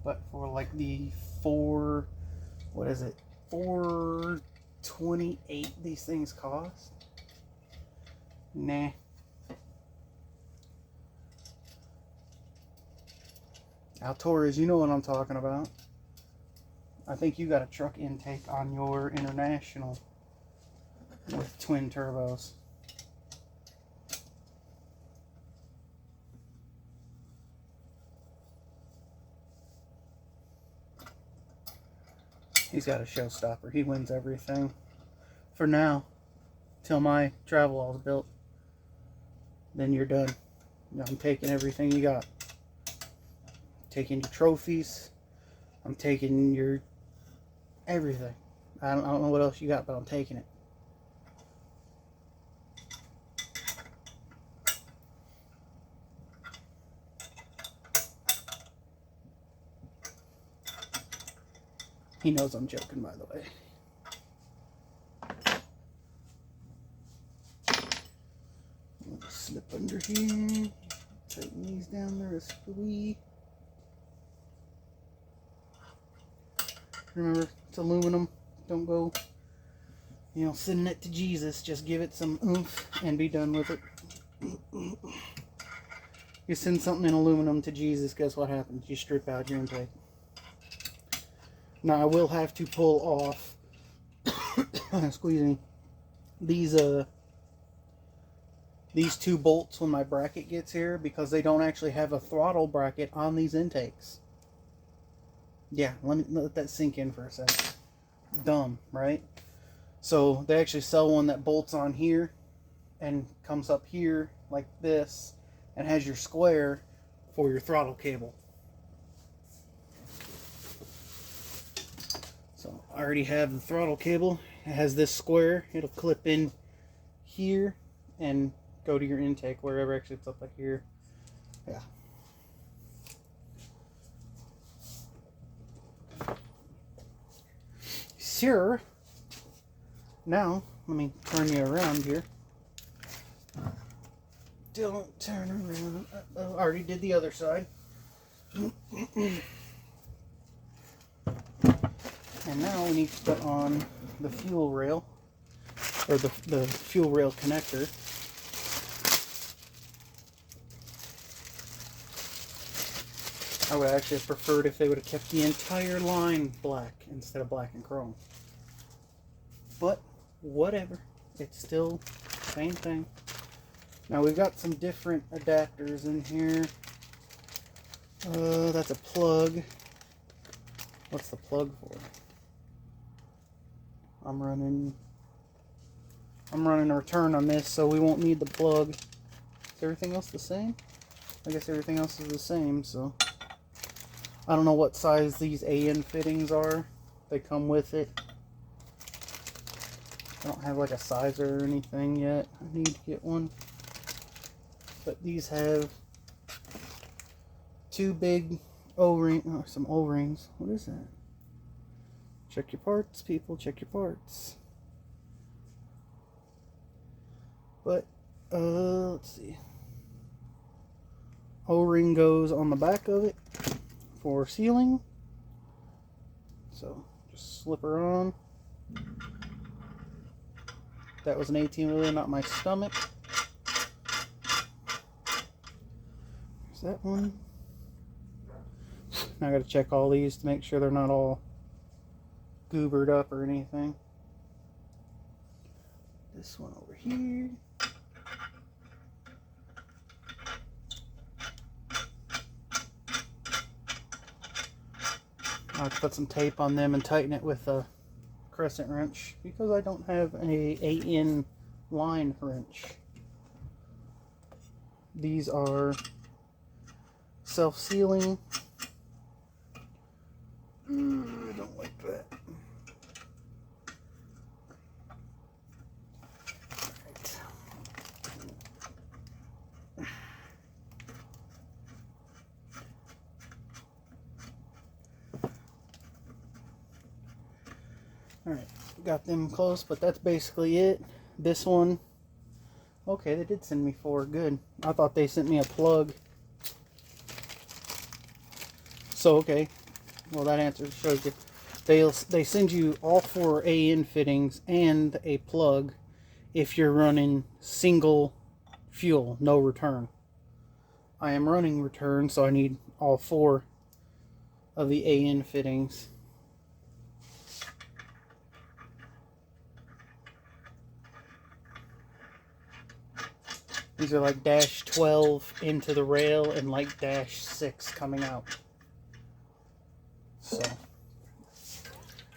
But for like the what is it, $428 these things cost? Nah. Altoras, you know what I'm talking about. I think you got a truck intake on your International with twin turbos. He's got a showstopper. He wins everything. For now. Till my travel all's built. Then you're done. I'm taking everything you got. Taking your trophies. I'm taking your everything. I don't know what else you got, but I'm taking it. He knows I'm joking, by the way. Slip under here. Tighten these down there a squeeze. Remember, it's aluminum. Don't go, sending it to Jesus. Just give it some oomph and be done with it. You send something in aluminum to Jesus, guess what happens? You strip out your intake. Now I will have to pull off, squeezing, these two bolts when my bracket gets here, because they don't actually have a throttle bracket on these intakes. Yeah, let that sink in for a second. Dumb, right? So they actually sell one that bolts on here and comes up here like this and has your square for your throttle cable. So I already have the throttle cable. It has this square. It'll clip in here and go to your intake wherever. Actually, it's up like here. Yeah. Sure. Now, let me turn you around here. Don't turn around. Uh-oh, I already did the other side. And now we need to put on the fuel rail, or the fuel rail connector. I would actually have preferred if they would have kept the entire line black instead of black and chrome. But whatever, it's still the same thing. Now we've got some different adapters in here. That's a plug. What's the plug for? I'm running a return on this, so we won't need the plug. Is everything else the same? I guess everything else is the same, so I don't know what size these AN fittings are. They come with it. I don't have like a sizer or anything yet. I need to get one. But these have two big some O-rings. What is that? Check your parts, people. Check your parts. But, let's see. O-ring goes on the back of it for sealing. So, just slip her on. That was an 18-wheeler, not my stomach. There's that one. Now I gotta check all these to make sure they're not all goobered up or anything. This one over here. I'll put some tape on them and tighten it with a crescent wrench because I don't have a AN line wrench. These are self-sealing. I don't like that. Alright, got them close, but that's basically it. This one, okay, they did send me 4, good. I thought they sent me a plug. So, okay, well that answer shows you. They send you all 4 AN fittings and a plug if you're running single fuel, no return. I am running return, so I need all 4 of the AN fittings. These are like dash 12 into the rail and like dash 6 coming out. So,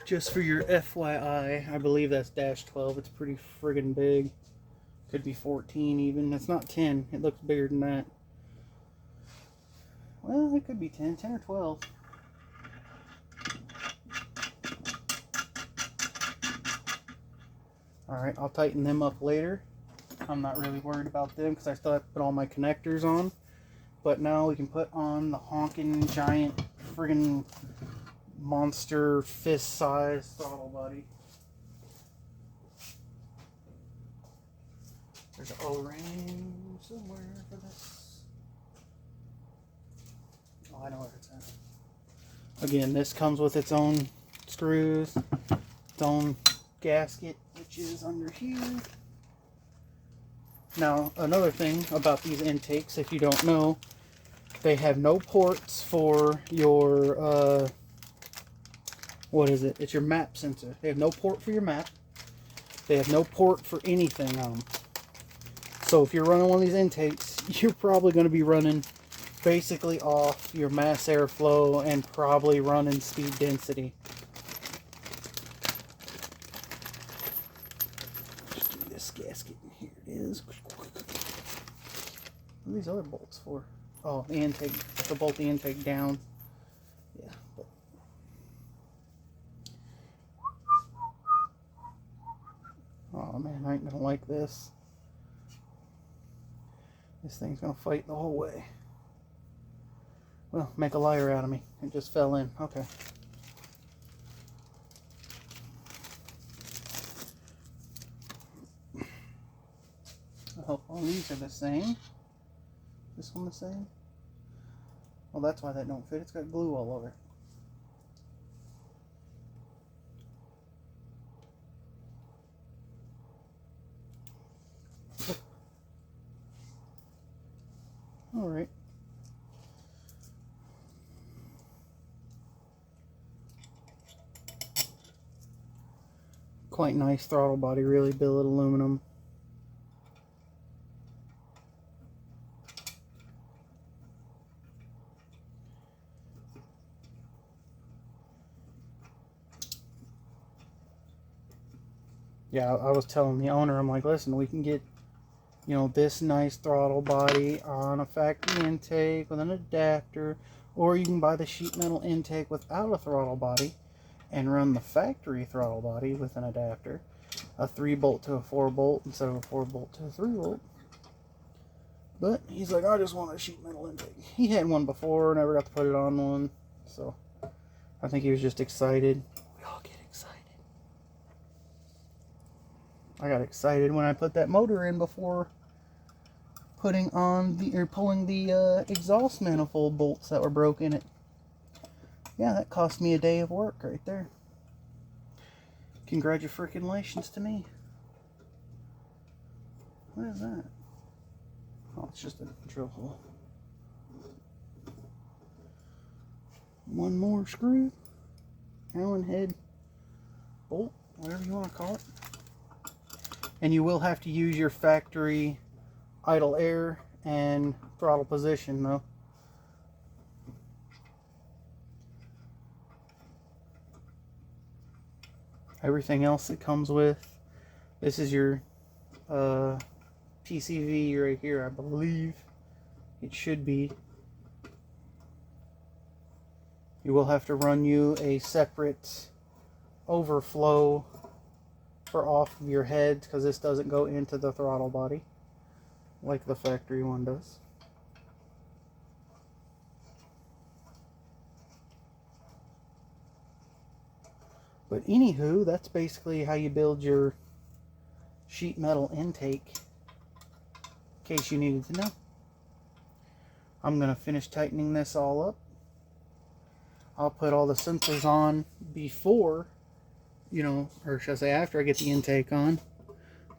just for your FYI, I believe that's dash 12. It's pretty friggin' big. Could be 14 even. It's not 10. It looks bigger than that. Well, it could be 10 or 12. Alright, I'll tighten them up later. I'm not really worried about them because I still have to put all my connectors on. But now we can put on the honking giant friggin' monster fist size throttle body. There's an O-ring somewhere for this. Oh, I know where it's at. Again, this comes with its own screws, its own gasket, which is under here. Now, another thing about these intakes, if you don't know, they have no ports for your, what is it? It's your map sensor. They have no port for your map. They have no port for anything on them. So if you're running one of these intakes, you're probably going to be running basically off your mass airflow and probably running speed density. these other bolts for? Oh, the intake, to bolt the intake down. Yeah. But oh man, I ain't gonna like this. This thing's gonna fight the whole way. Well, make a liar out of me. It just fell in. Okay. I hope all these are the same. This one the same? Well, that's why that don't fit. It's got glue all over it. All right. Quite nice throttle body, really billet aluminum. Yeah, I was telling the owner, I'm like, listen, we can get, you know, this nice throttle body on a factory intake with an adapter, or you can buy the sheet metal intake without a throttle body and run the factory throttle body with an adapter, a 3-bolt to a 4-bolt instead of a 4-bolt to a 3-bolt. But he's like, I just want a sheet metal intake. He had one before, never got to put it on one, so I think he was just excited. We all get excited. I got excited when I put that motor in before putting on the, or pulling the exhaust manifold bolts that were broke in it. Yeah, that cost me a day of work right there. Congratulations to me. What is that? Oh, it's just a drill hole. One more screw. Allen head bolt, whatever you want to call it. And you will have to use your factory idle air and throttle position though. Everything else it comes with. This is your PCV right here, I believe. It should be. You will have to run you a separate overflow for off of your head, because this doesn't go into the throttle body like the factory one does. But anywho, that's basically how you build your sheet metal intake, in case you needed to know. I'm going to finish tightening this all up. I'll put all the sensors on before, you know, or should I say after I get the intake on.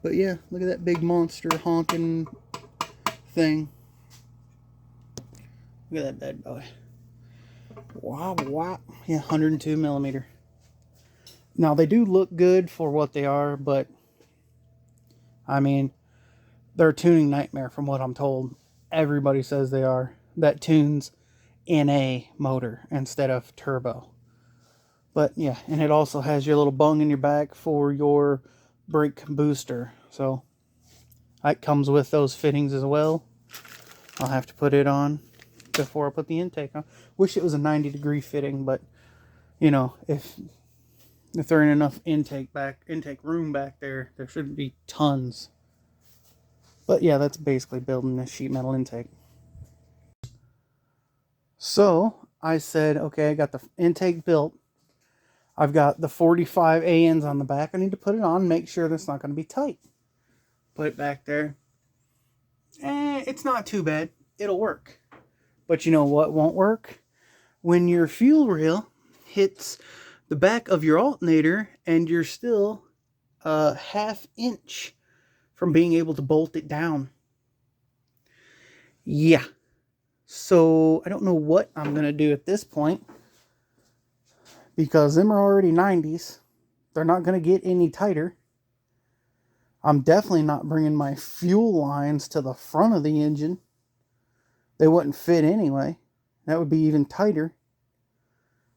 But yeah, look at that big monster honking thing. Look at that bad boy. Wow, wow. Yeah, 102 millimeter. Now, they do look good for what they are, but I mean, they're a tuning nightmare from what I'm told. Everybody says they are. That tunes NA motor instead of turbo. But yeah, and it also has your little bung in your back for your brake booster. So it comes with those fittings as well. I'll have to put it on before I put the intake on. Wish it was a 90-degree fitting, but you know, if there ain't enough intake room back there, there shouldn't be tons. But yeah, that's basically building a sheet metal intake. So I said, okay, I got the intake built. I've got the 45 ANs on the back. I need to put it on, make sure that's not going to be tight. Put it back there. It's not too bad. It'll work. But you know what won't work? When your fuel rail hits the back of your alternator and you're still a ½ inch from being able to bolt it down. Yeah. So I don't know what I'm going to do at this point, because them are already 90s. They're not going to get any tighter. I'm definitely not bringing my fuel lines to the front of the engine. They wouldn't fit anyway. That would be even tighter.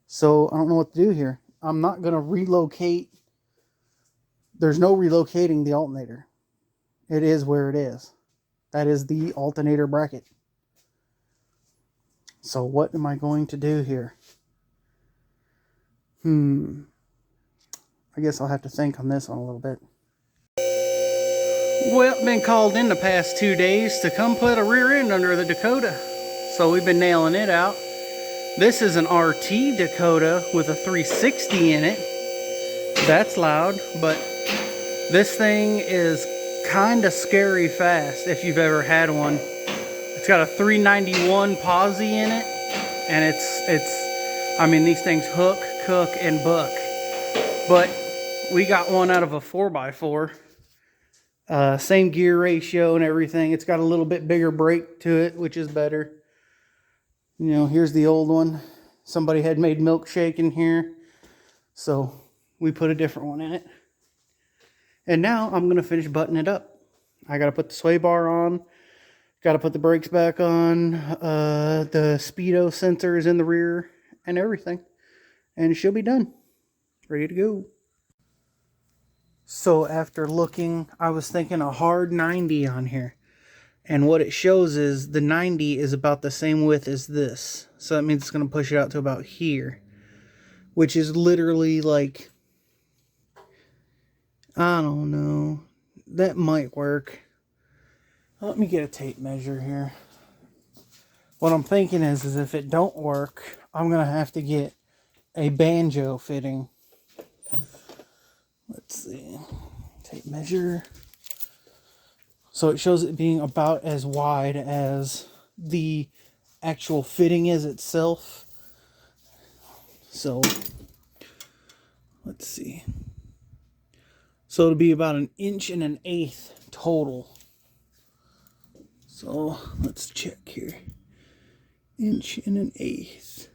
So I don't know what to do here. I'm not going to relocate. There's no relocating the alternator. It is where it is. That is the alternator bracket. So what am I going to do here? I guess I'll have to think on this one a little bit. Well, been called in the past 2 days to come put a rear end under the Dakota. So we've been nailing it out. This is an RT Dakota with a 360 in it. That's loud, but this thing is kind of scary fast if you've ever had one. It's got a 391 posi in it, and I mean, these things hook, cook, and buck. But we got one out of a 4x4. Same gear ratio and everything. It's got a little bit bigger brake to it, which is better. You know, here's the old one. Somebody had made milkshake in here, so we put a different one in it. And now I'm going to finish buttoning it up. I got to put the sway bar on. Got to put the brakes back on. The speedo sensor is in the rear and everything. And she'll be done. Ready to go. So after looking, I was thinking a hard 90 on here. And what it shows is the 90 is about the same width as this. So that means it's going to push it out to about here. Which is literally like, I don't know. That might work. Let me get a tape measure here. What I'm thinking is if it don't work, I'm going to have to get a banjo fitting. Let's see. Tape measure. So it shows it being about as wide as the actual fitting is itself. So, let's see. So it'll be about 1 1/8 inches total. So let's check here. 1 1/8 inches.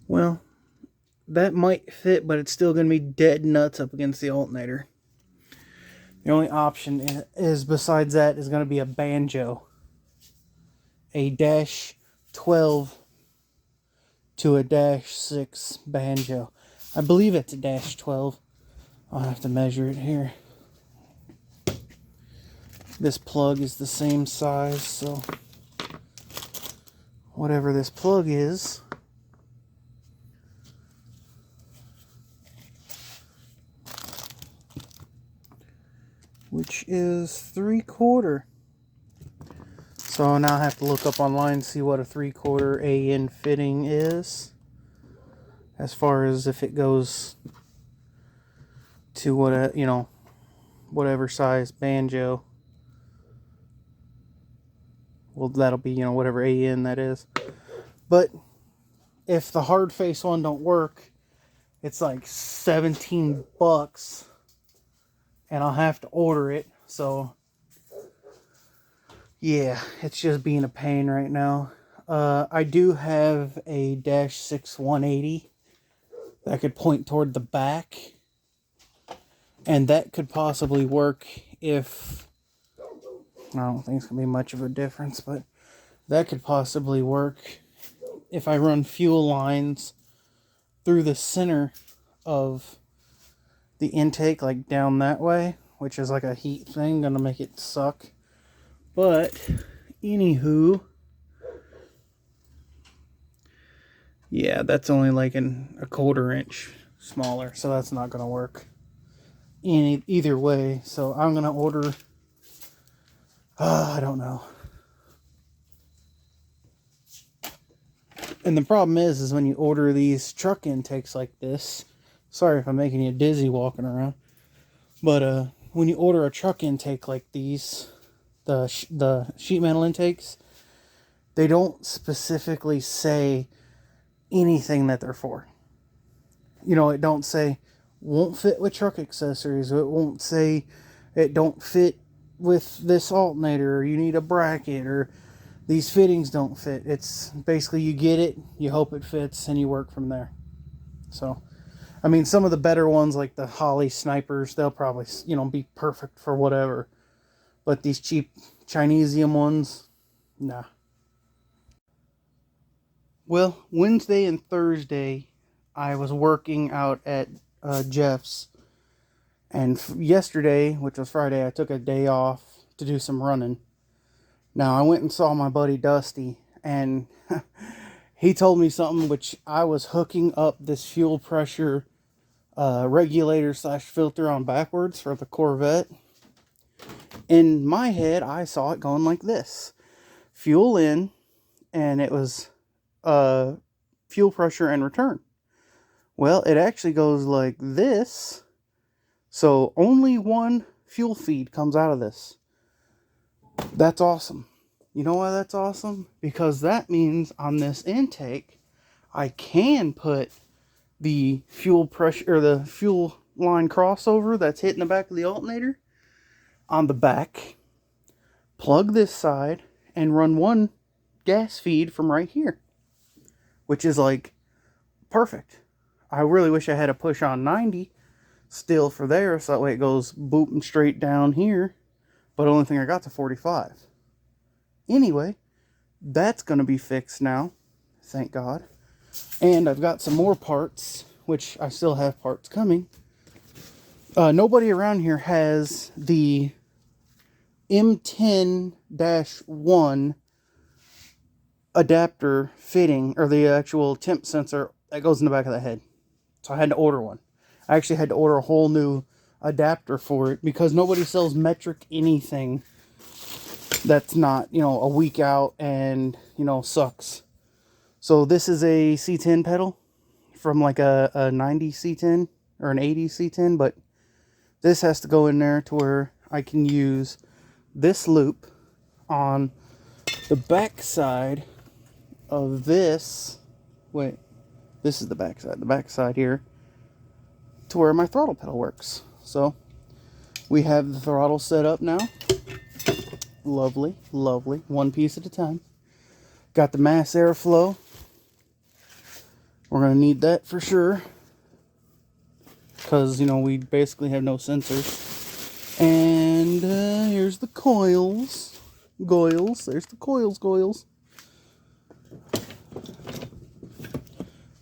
Well, that might fit, but it's still going to be dead nuts up against the alternator. The only option is besides that is going to be a banjo. A -12 to a -6 banjo. I believe it's a -12. I'll have to measure it here. This plug is the same size, so whatever this plug is, which is 3/4. So now I have to look up online to see what a 3/4 AN fitting is, as far as if it goes to what whatever size banjo. Well, that'll be, whatever AN that is. But if the hard face one don't work, it's like $17, and I'll have to order it. So yeah, it's just being a pain right now. I do have a -6 180 that could point toward the back, and that could possibly work if, I don't think it's going to be much of a difference, but that could possibly work if I run fuel lines through the center of the intake, like down that way, which is like a heat thing, going to make it suck. But, anywho, yeah, that's only like a 1/4 inch smaller, so that's not going to work either way. So I'm going to order, I don't know. And the problem is when you order these truck intakes like this, sorry if I'm making you dizzy walking around, but when you order a truck intake like these, the sheet metal intakes, they don't specifically say anything that they're for. It don't say won't fit with truck accessories. It won't say it don't fit with this alternator, or you need a bracket, or these fittings don't fit. It's basically you get it, you hope it fits, and you work from there. So, I mean, some of the better ones like the Holley Snipers, they'll probably, be perfect for whatever. But these cheap Chinesium ones, nah. Well, Wednesday and Thursday, I was working out at Jeff's. And yesterday, which was Friday, I took a day off to do some running. Now, I went and saw my buddy Dusty, and he told me something, which I was hooking up this fuel pressure regulator slash filter on backwards for the Corvette. In my head, I saw it going like this: fuel in, and it was fuel pressure and return. Well, it actually goes like this, so only one fuel feed comes out of this. That's awesome. You know why that's awesome? Because that means on this intake, I can put the fuel pressure, or the fuel line crossover that's hitting the back of the alternator on the back, plug this side, and run one gas feed from right here, which is like perfect. I really wish I had a push on 90 still for there, so that way it goes booping straight down here, but the only thing I got to 45. Anyway, that's going to be fixed now, thank God. And I've got some more parts, which I still have parts coming. Nobody around here has the M10-1 adapter fitting, or the actual temp sensor that goes in the back of the head. So I had to order one. I actually had to order a whole new adapter for it, because nobody sells metric anything that's not, you know, a week out and, you know, sucks. So this is a C10 pedal from like a 90 C10 or an 80 C10, but this has to go in there to where I can use this loop on the back side of this. Wait, this is the back side here, to where my throttle pedal works. So we have the throttle set up now. Lovely, lovely. One piece at a time. Got the mass airflow. We're going to need that for sure, because, you know, we basically have no sensors. And here's the coils. There's the coils.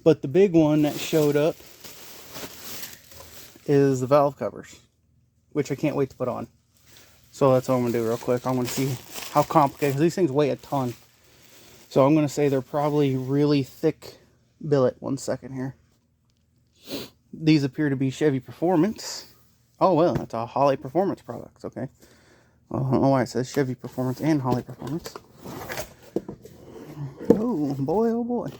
But the big one that showed up is the valve covers, which I can't wait to put on. So that's what I'm going to do real quick. I'm going to see how complicated, because these things weigh a ton. So I'm going to say they're probably really thick billet. One second here. These appear to be Chevy Performance. Oh, well, that's a Holley Performance products. Okay. Well, I don't know why it says Chevy Performance and Holley Performance. Oh, boy, oh, boy.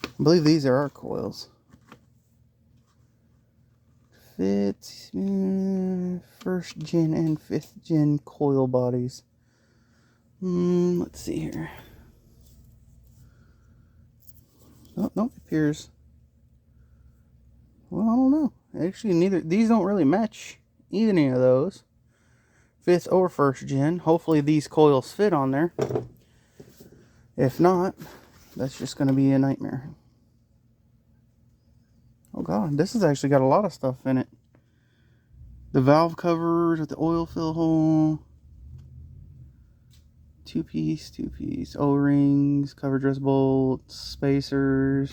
I believe these are our coils. First gen and 5th gen coil bodies. Let's see here. Oh, no, it appears. Well, I don't know. Actually, these don't really match any of those. 5th or 1st gen. Hopefully these coils fit on there. If not, that's just going to be a nightmare. Oh god, this has actually got a lot of stuff in it. The valve covers with the oil fill hole. Two piece, O-rings, cover dress bolts, spacers.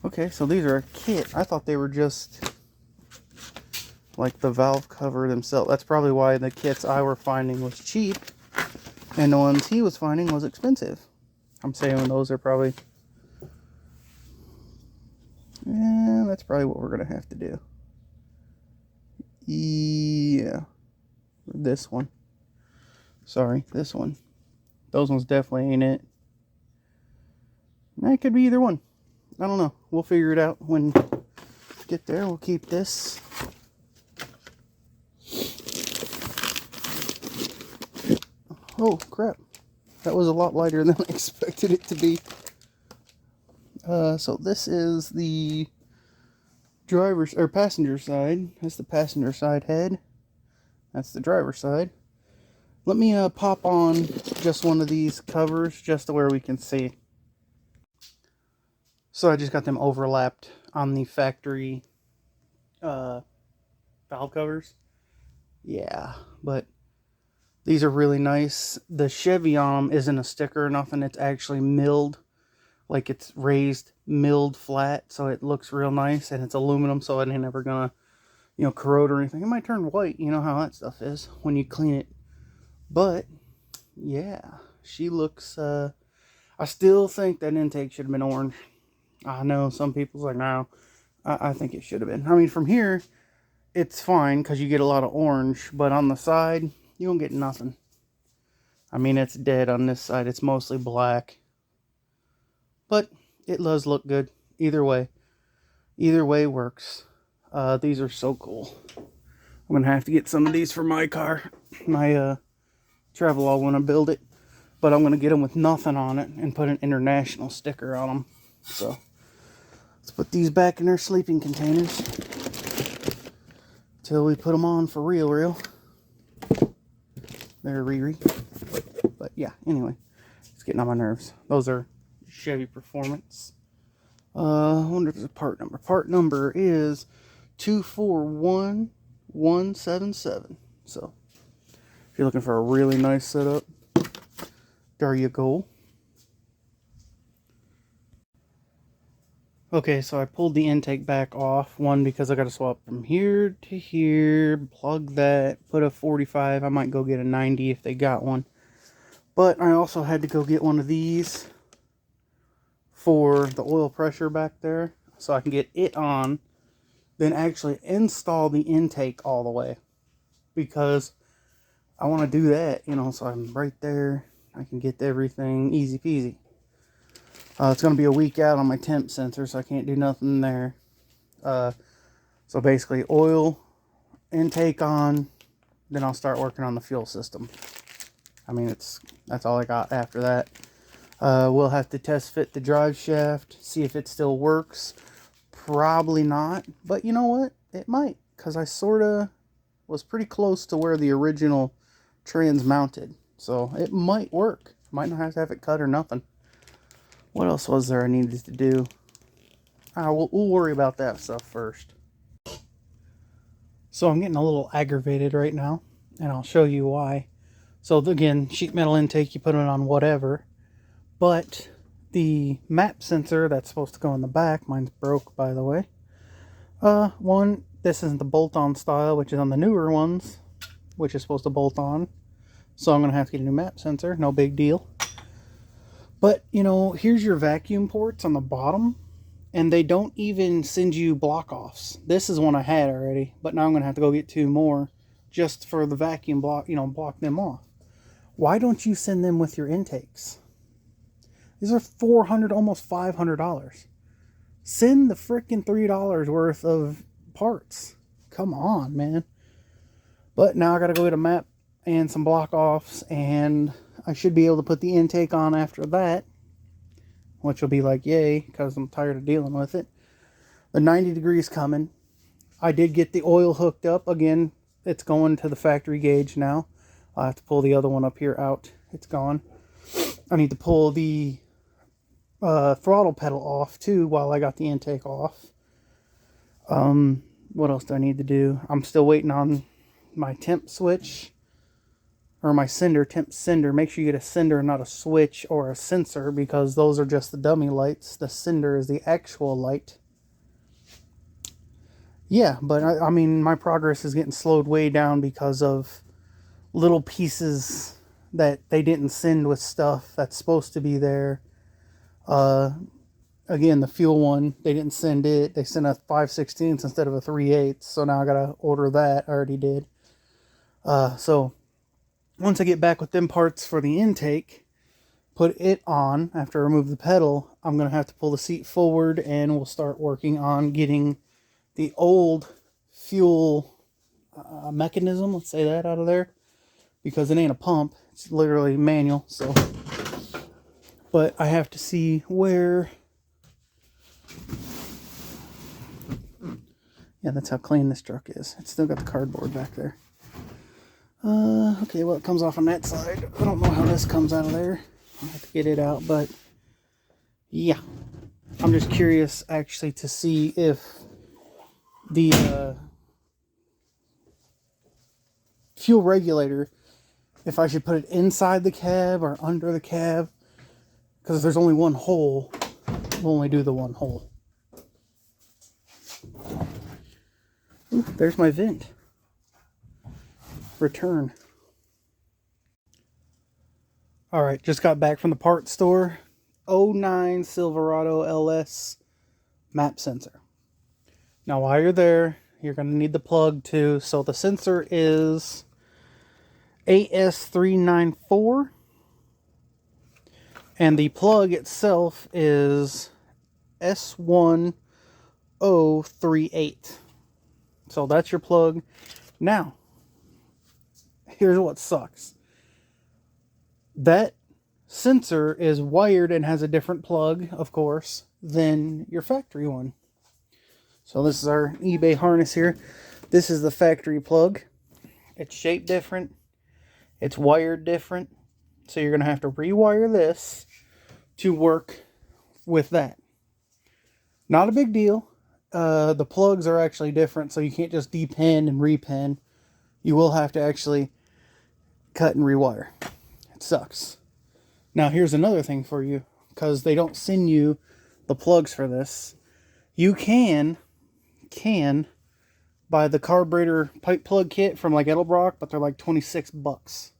Okay, so these are a kit. I thought they were just like the valve cover themselves. That's probably why the kits I were finding was cheap, and the ones he was finding was expensive. I'm saying those are probably... yeah, that's probably what we're going to have to do. Yeah. This one. Sorry, this one. Those ones definitely ain't it. That could be either one. I don't know. We'll figure it out when we get there. We'll keep this. Oh, crap. That was a lot lighter than I expected it to be. So this is the driver's or passenger side. That's the passenger side head. That's the driver's side. Let me pop on just one of these covers just to where we can see. So I just got them overlapped on the factory valve covers. Yeah, but these are really nice. The Chevy on them isn't a sticker or nothing. It's actually milled. Like it's raised, milled flat, so it looks real nice, and it's aluminum, so it ain't ever gonna, you know, corrode or anything. It might turn white, you know how that stuff is when you clean it But yeah, she looks, I still think that intake should have been orange. I know some people's like, no, I think it should have been. I mean, from here, it's fine because you get a lot of orange, but on the side, you don't get nothing. I mean, it's dead on this side. It's mostly black. But it does look good. Either way. Either way works. These are so cool. I'm going to have to get some of these for my car. My Travelall when I build it. But I'm going to get them with nothing on it and put an international sticker on them. So, let's put these back in their sleeping containers. Till we put them on for real. They're Riri. But yeah, anyway. It's getting on my nerves. Those are Chevy Performance. I wonder if there's a part number. Part number is 241177. So, if you're looking for a really nice setup, there you go. Okay, so I pulled the intake back off. One, because I got to swap from here to here, plug that, put a 45. I might go get a 90 if they got one. But I also had to go get one of these for the oil pressure back there, so I can get it on, then actually install the intake all the way, because I want to do that, you know, so I'm right there, I can get everything easy peasy. It's going to be a week out on my temp sensor, so I can't do nothing there. So basically oil intake on, then I'll start working on the fuel system. I mean, that's all I got after that. We'll have to test fit the drive shaft, see if it still works. Probably not, but you know what? It might, because I sort of was pretty close to where the original trans mounted. So it might work. Might not have to have it cut or nothing. What else was there I needed to do? We'll worry about that stuff first. So I'm getting a little aggravated right now, and I'll show you why. So again, sheet metal intake, you put it on whatever. But the map sensor that's supposed to go in the back, mine's broke by the way. One, this isn't the bolt-on style, which is on the newer ones, which is supposed to bolt on. So I'm going to have to get a new map sensor, no big deal. But, you know, here's your vacuum ports on the bottom, and they don't even send you block-offs. This is one I had already, but now I'm going to have to go get 2 more just for the vacuum block, you know, block them off. Why don't you send them with your intakes? These are $400, almost $500. Send the freaking $3 worth of parts. Come on, man. But now I got to go get a map and some block offs, and I should be able to put the intake on after that, which will be like, yay, because I'm tired of dealing with it. The 90 degrees coming. I did get the oil hooked up. Again, it's going to the factory gauge now. I'll have to pull the other one up here out. It's gone. I need to pull the throttle pedal off too while I got the intake off. What else do I need to do? I'm still waiting on my temp switch, or my temp sender. Make sure you get a sender, not a switch or a sensor, because those are just the dummy lights. The sender is the actual light. Yeah, but I mean, my progress is getting slowed way down because of little pieces that they didn't send with stuff that's supposed to be there. Again, the fuel one, they didn't send it. They sent a 5/16 instead of a 3/8. So now I gotta order that. I already did. So once I get back with them parts for the intake, put it on after I remove the pedal, I'm gonna have to pull the seat forward, and we'll start working on getting the old fuel mechanism, let's say that, out of there, because it ain't a pump. It's literally manual. So, but I have to see where. Yeah, that's how clean this truck is. It's still got the cardboard back there. Okay, well, it comes off on that side. I don't know how this comes out of there. I'll have to get it out, but yeah. I'm just curious, actually, to see if the fuel regulator, if I should put it inside the cab or under the cab, because there's only one hole. We'll only do the one hole. Ooh, there's my vent. Return. Alright, just got back from the parts store. '09 Silverado LS map sensor. Now while you're there, you're going to need the plug too. So the sensor is AS394. And the plug itself is S1038. So that's your plug. Now, here's what sucks. That sensor is wired and has a different plug, of course, than your factory one. So this is our eBay harness here. This is the factory plug. It's shaped different. It's wired different. So you're going to have to rewire this to work with that. Not a big deal. The plugs are actually different, so you can't just depin and repin. You will have to actually cut and rewire. It sucks. Now here's another thing for you, because they don't send you the plugs for this. You can buy the carburetor pipe plug kit from like Edelbrock, but they're like $26.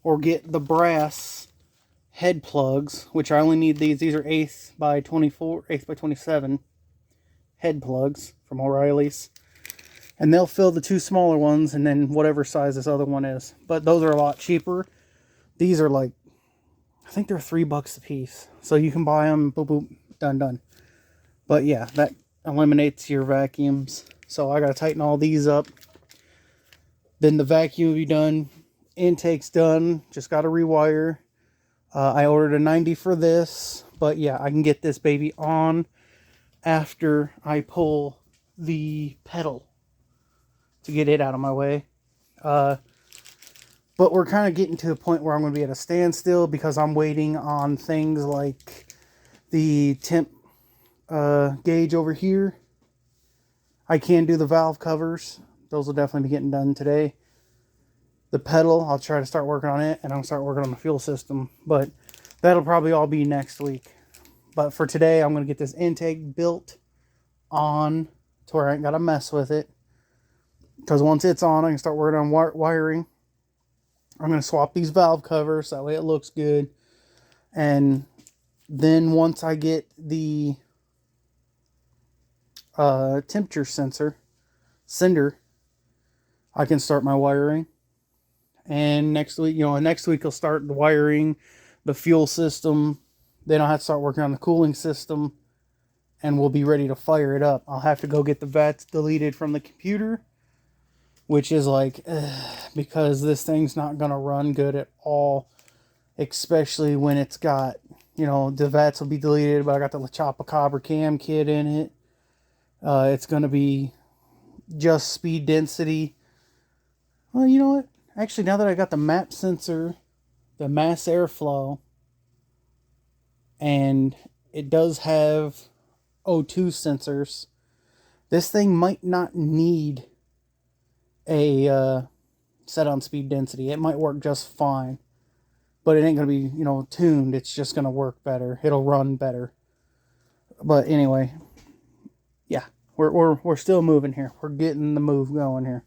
Or get the brass head plugs, which I only need these. These are 1/8 by 24, 1/8 by 27 head plugs from O'Reilly's. And they'll fill the two smaller ones and then whatever size this other one is. But those are a lot cheaper. These are like, I think they're $3 a piece. So you can buy them, boop, boop, done, done. But yeah, that eliminates your vacuums. So I got to tighten all these up. Then the vacuum will be done. Intake's done. Just got to rewire. I ordered a 90 for this. But yeah, I can get this baby on after I pull the pedal to get it out of my way. But we're kind of getting to a point where I'm going to be at a standstill because I'm waiting on things like the temp gauge over here. I can do the valve covers. Those will definitely be getting done today. The pedal, I'll try to start working on it, and I'll start working on the fuel system. But that'll probably all be next week. But for today, I'm going to get this intake built on to where I ain't got to mess with it. Because once it's on, I can start working on wiring. I'm going to swap these valve covers. That way it looks good. And then once I get the temperature sender, I can start my wiring. And next week, next week I'll start the wiring, the fuel system. Then I'll have to start working on the cooling system. And we'll be ready to fire it up. I'll have to go get the VATs deleted from the computer. Which is like, because this thing's not going to run good at all. Especially when it's got, the VATs will be deleted, but I got the La Chopacabra cam kit in it. It's going to be just speed density. Well, you know what? Actually, now that I got the map sensor, the mass airflow, and it does have O2 sensors, this thing might not need a set on speed density. It might work just fine, but it ain't going to be, tuned. It's just going to work better. It'll run better. But anyway, yeah, we're still moving here. We're getting the move going here.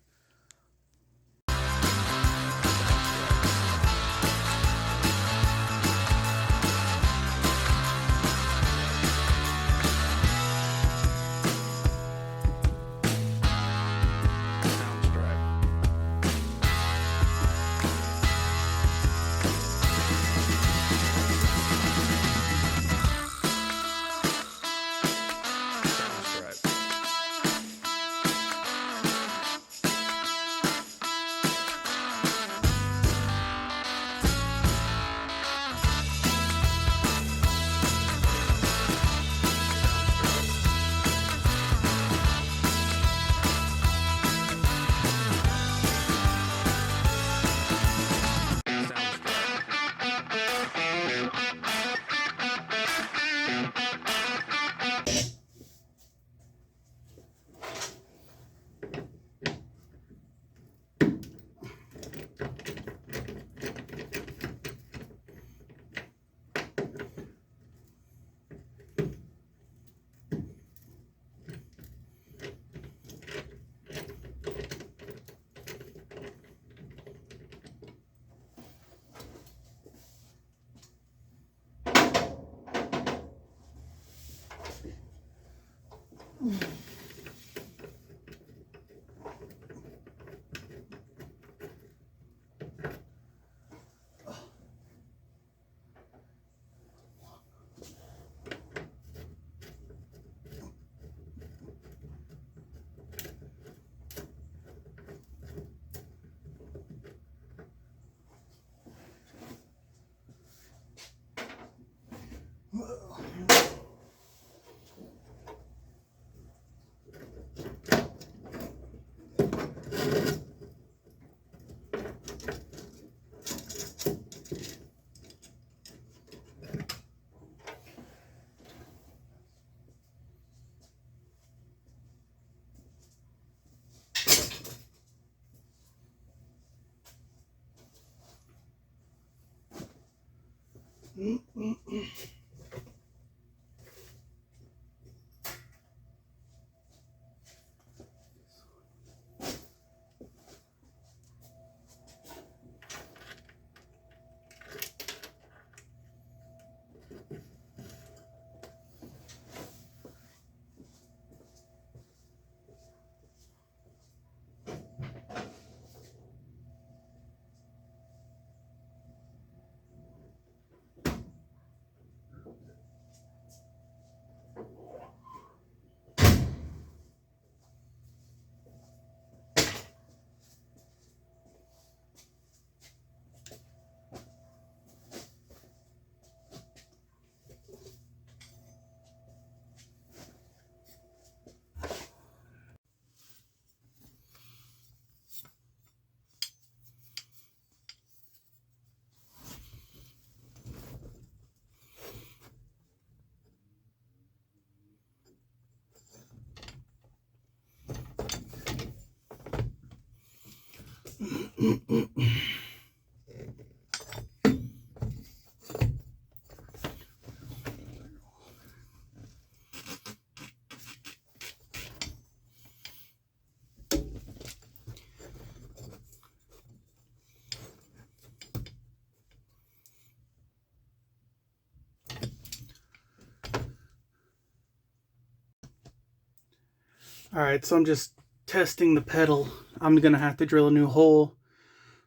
Alright, so I'm just testing the pedal. I'm going to have to drill a new hole.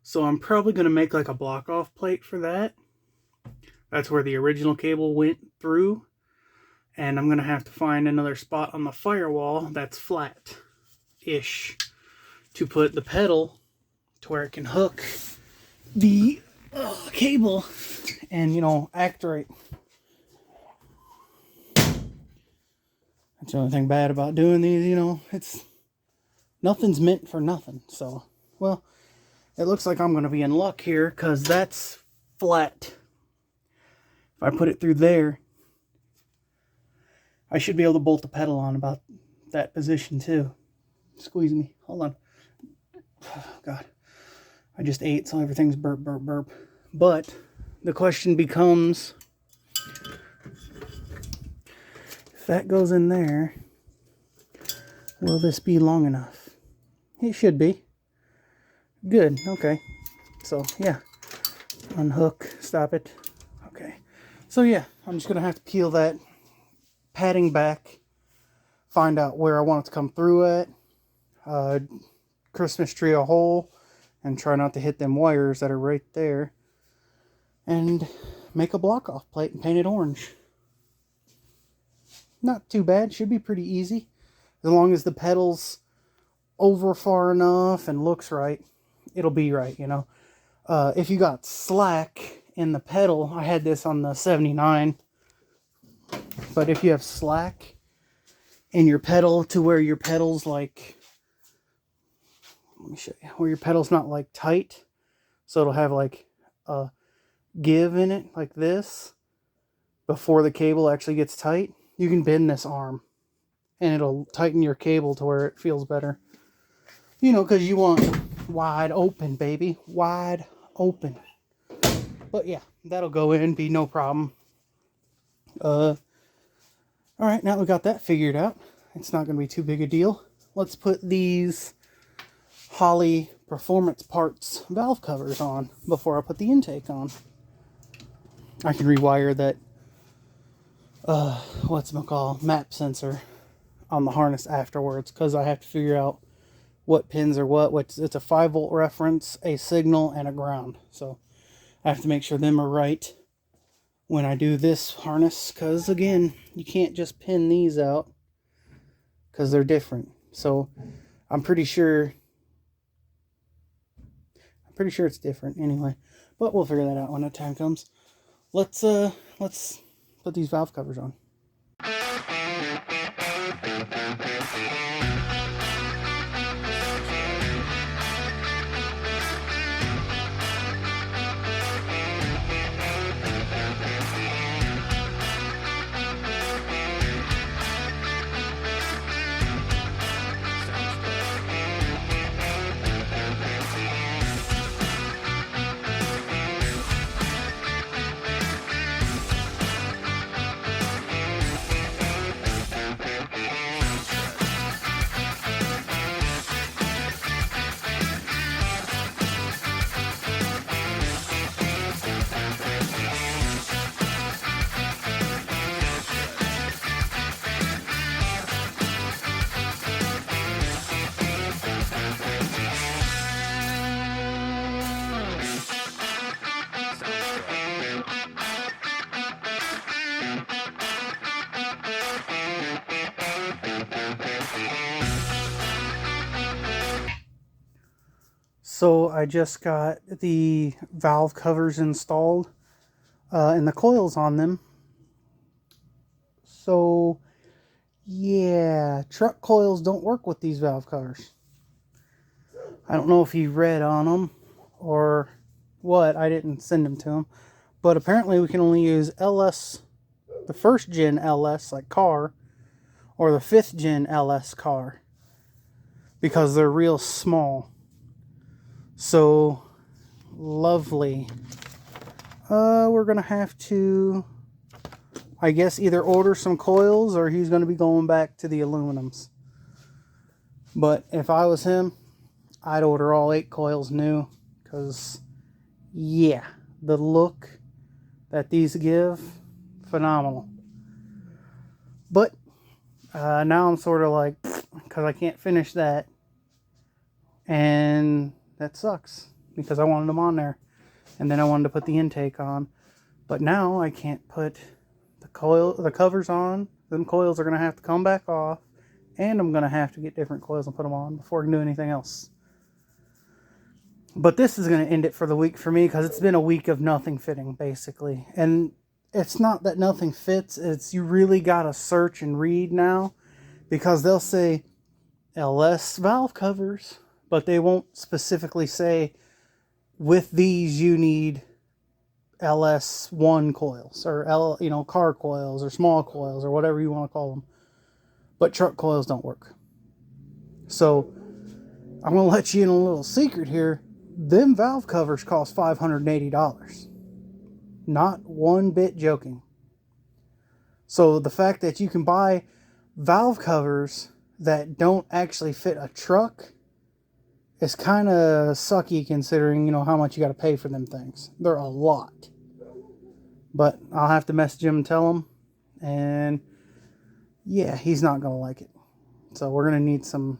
So I'm probably going to make like a block off plate for that. That's where the original cable went through. And I'm going to have to find another spot on the firewall that's flat-ish to put the pedal to where it can hook the cable and, you know, act right. That's the only thing bad about doing these, you know, nothing's meant for nothing. So, well, it looks like I'm going to be in luck here because that's flat. If I put it through there, I should be able to bolt the pedal on about that position too. Squeeze me. Hold on. Oh, God. I just ate, so everything's burp, burp, burp. But the question becomes, if that goes in there, will this be long enough? It should be. Good, okay. So, yeah. Unhook, stop it. Okay. So, yeah, I'm just going to have to peel that padding back, find out where I want it to come through at, Christmas tree a hole, and try not to hit them wires that are right there, and make a block off plate and paint it orange. Not too bad, should be pretty easy, as long as the pedal's over far enough and looks right, it'll be right, you know. If you got slack in the pedal, I had this on the 79, but if you have slack in your pedal to where your pedal's like, let me show you, where your pedal's not like tight, so it'll have like a give in it like this before the cable actually gets tight, you can bend this arm and it'll tighten your cable to where it feels better. You know, because you want wide open, baby. Wide open. But yeah, that'll go in, be no problem. Alright, now we got that figured out. It's not going to be too big a deal. Let's put these Holley Performance Parts valve covers on before I put the intake on. I can rewire that, map sensor on the harness afterwards, because I have to figure out what pins are what. It's a 5-volt reference, a signal, and a ground. So I have to make sure them are right when I do this harness, because again, you can't just pin these out because they're different. So I'm pretty sure it's different anyway, but we'll figure that out when the time comes. Let's put these valve covers on. So I just got the valve covers installed and the coils on them. So yeah, truck coils don't work with these valve covers. I don't know if he read on them or what. I didn't send them to him. But apparently we can only use LS, the first gen LS, like car, or the 5th gen LS car, because they're real small. So, lovely. We're going to have to, I guess, either order some coils or he's going to be going back to the aluminums. But if I was him, I'd order all 8 coils new, because, yeah, the look that these give, phenomenal. But now I'm sort of like, because I can't finish that, and that sucks, because I wanted them on there, and then I wanted to put the intake on, but now I can't put the covers on. Them coils are going to have to come back off, and I'm going to have to get different coils and put them on before I can do anything else. But this is going to end it for the week for me, because it's been a week of nothing fitting, basically. And it's not that nothing fits, it's you really got to search and read now, because they'll say LS valve covers, but they won't specifically say with these you need LS1 coils, or car coils, or small coils, or whatever you want to call them. But truck coils don't work. So I'm going to let you in a little secret here. Them valve covers cost $580. Not one bit joking. So the fact that you can buy valve covers that don't actually fit a truck is kind of sucky, considering, how much you got to pay for them things. They're a lot. But I'll have to message him and tell him. And yeah, he's not going to like it. So we're going to need some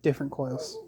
different coils.